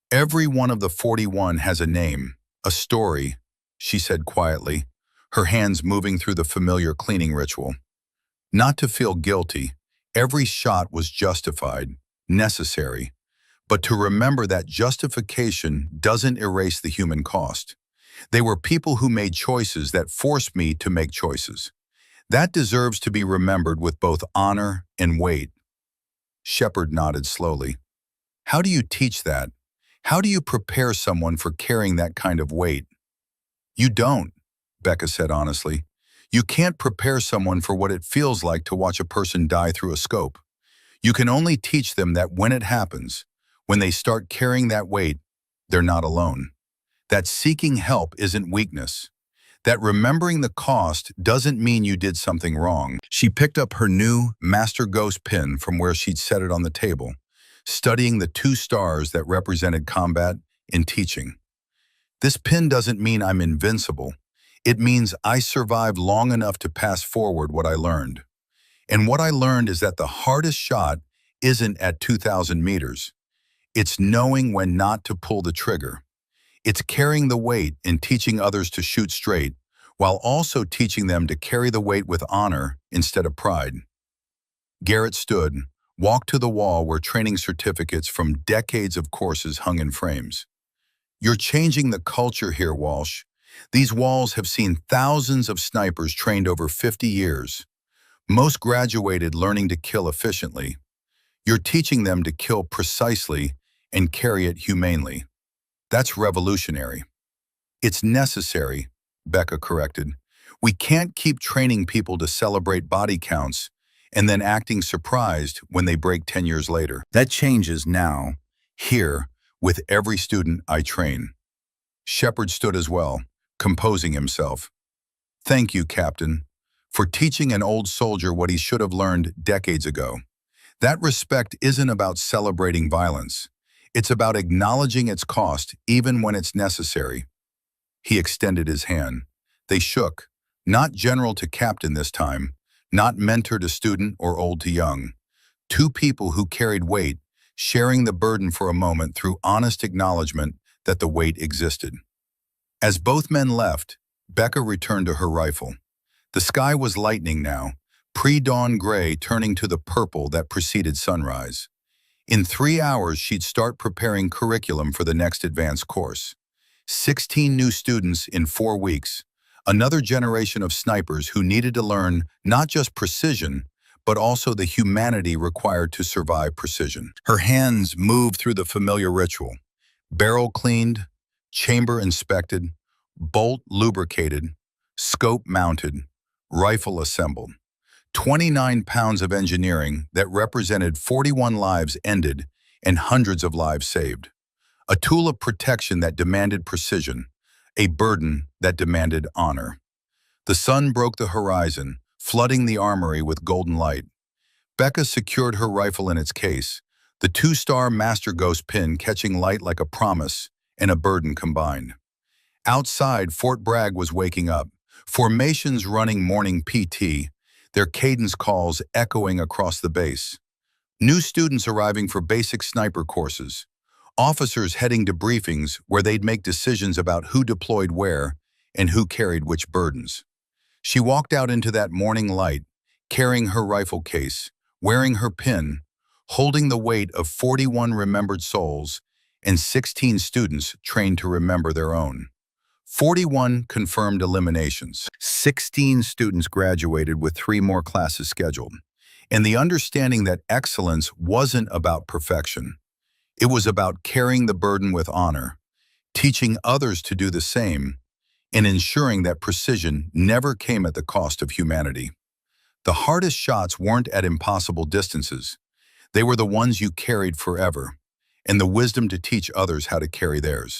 "Every one of the 41 has a name, a story," she said quietly, her hands moving through the familiar cleaning ritual. "Not to feel guilty, every shot was justified, necessary, but to remember that justification doesn't erase the human cost. They were people who made choices that forced me to make choices. That deserves to be remembered with both honor and weight." Shepard nodded slowly. "How do you teach that? How do you prepare someone for carrying that kind of weight?" "You don't," Becca said honestly. "You can't prepare someone for what it feels like to watch a person die through a scope. You can only teach them that when it happens, when they start carrying that weight, they're not alone. That seeking help isn't weakness. That remembering the cost doesn't mean you did something wrong. She picked up her new Master Ghost pin from where she'd set it on the table, studying the 2 stars that represented combat and teaching. This pin doesn't mean I'm invincible. It means I survived long enough to pass forward what I learned. And what I learned is that the hardest shot isn't at 2,000 meters. It's knowing when not to pull the trigger. It's carrying the weight and teaching others to shoot straight, while also teaching them to carry the weight with honor instead of pride. Garrett stood, walked to the wall where training certificates from decades of courses hung in frames. You're changing the culture here, Walsh. These walls have seen thousands of snipers trained over 50 years. Most graduated learning to kill efficiently. You're teaching them to kill precisely and carry it humanely. That's revolutionary. It's necessary, Becca corrected. We can't keep training people to celebrate body counts and then acting surprised when they break 10 years later. That changes now, here, with every student I train. Shepard stood as well, composing himself. Thank you, Captain, for teaching an old soldier what he should have learned decades ago. That respect isn't about celebrating violence. It's about acknowledging its cost even when it's necessary. He extended his hand. They shook, not general to captain this time, not mentor to student or old to young. 2 people who carried weight, sharing the burden for a moment through honest acknowledgement that the weight existed. As both men left, Becca returned to her rifle. The sky was lightening now, pre-dawn gray turning to the purple that preceded sunrise. In 3 hours, she'd start preparing curriculum for the next advanced course. 16 new students in 4 weeks, another generation of snipers who needed to learn not just precision, but also the humanity required to survive precision. Her hands moved through the familiar ritual. Barrel cleaned, chamber inspected, bolt lubricated, scope mounted, rifle assembled. 29 pounds of engineering that represented 41 lives ended and hundreds of lives saved. A tool of protection that demanded precision, a burden that demanded honor. The sun broke the horizon, flooding the armory with golden light. Becca secured her rifle in its case, the 2-star Master Ghost pin catching light like a promise and a burden combined. Outside, Fort Bragg was waking up, formations running morning PT, their cadence calls echoing across the base. New students arriving for basic sniper courses. Officers heading to briefings where they'd make decisions about who deployed where and who carried which burdens. She walked out into that morning light, carrying her rifle case, wearing her pin, holding the weight of 41 remembered souls and 16 students trained to remember their own. 41 confirmed eliminations. 16 students graduated with 3 more classes scheduled. And the understanding that excellence wasn't about perfection. It was about carrying the burden with honor, teaching others to do the same, and ensuring that precision never came at the cost of humanity. The hardest shots weren't at impossible distances. They were the ones you carried forever, and the wisdom to teach others how to carry theirs.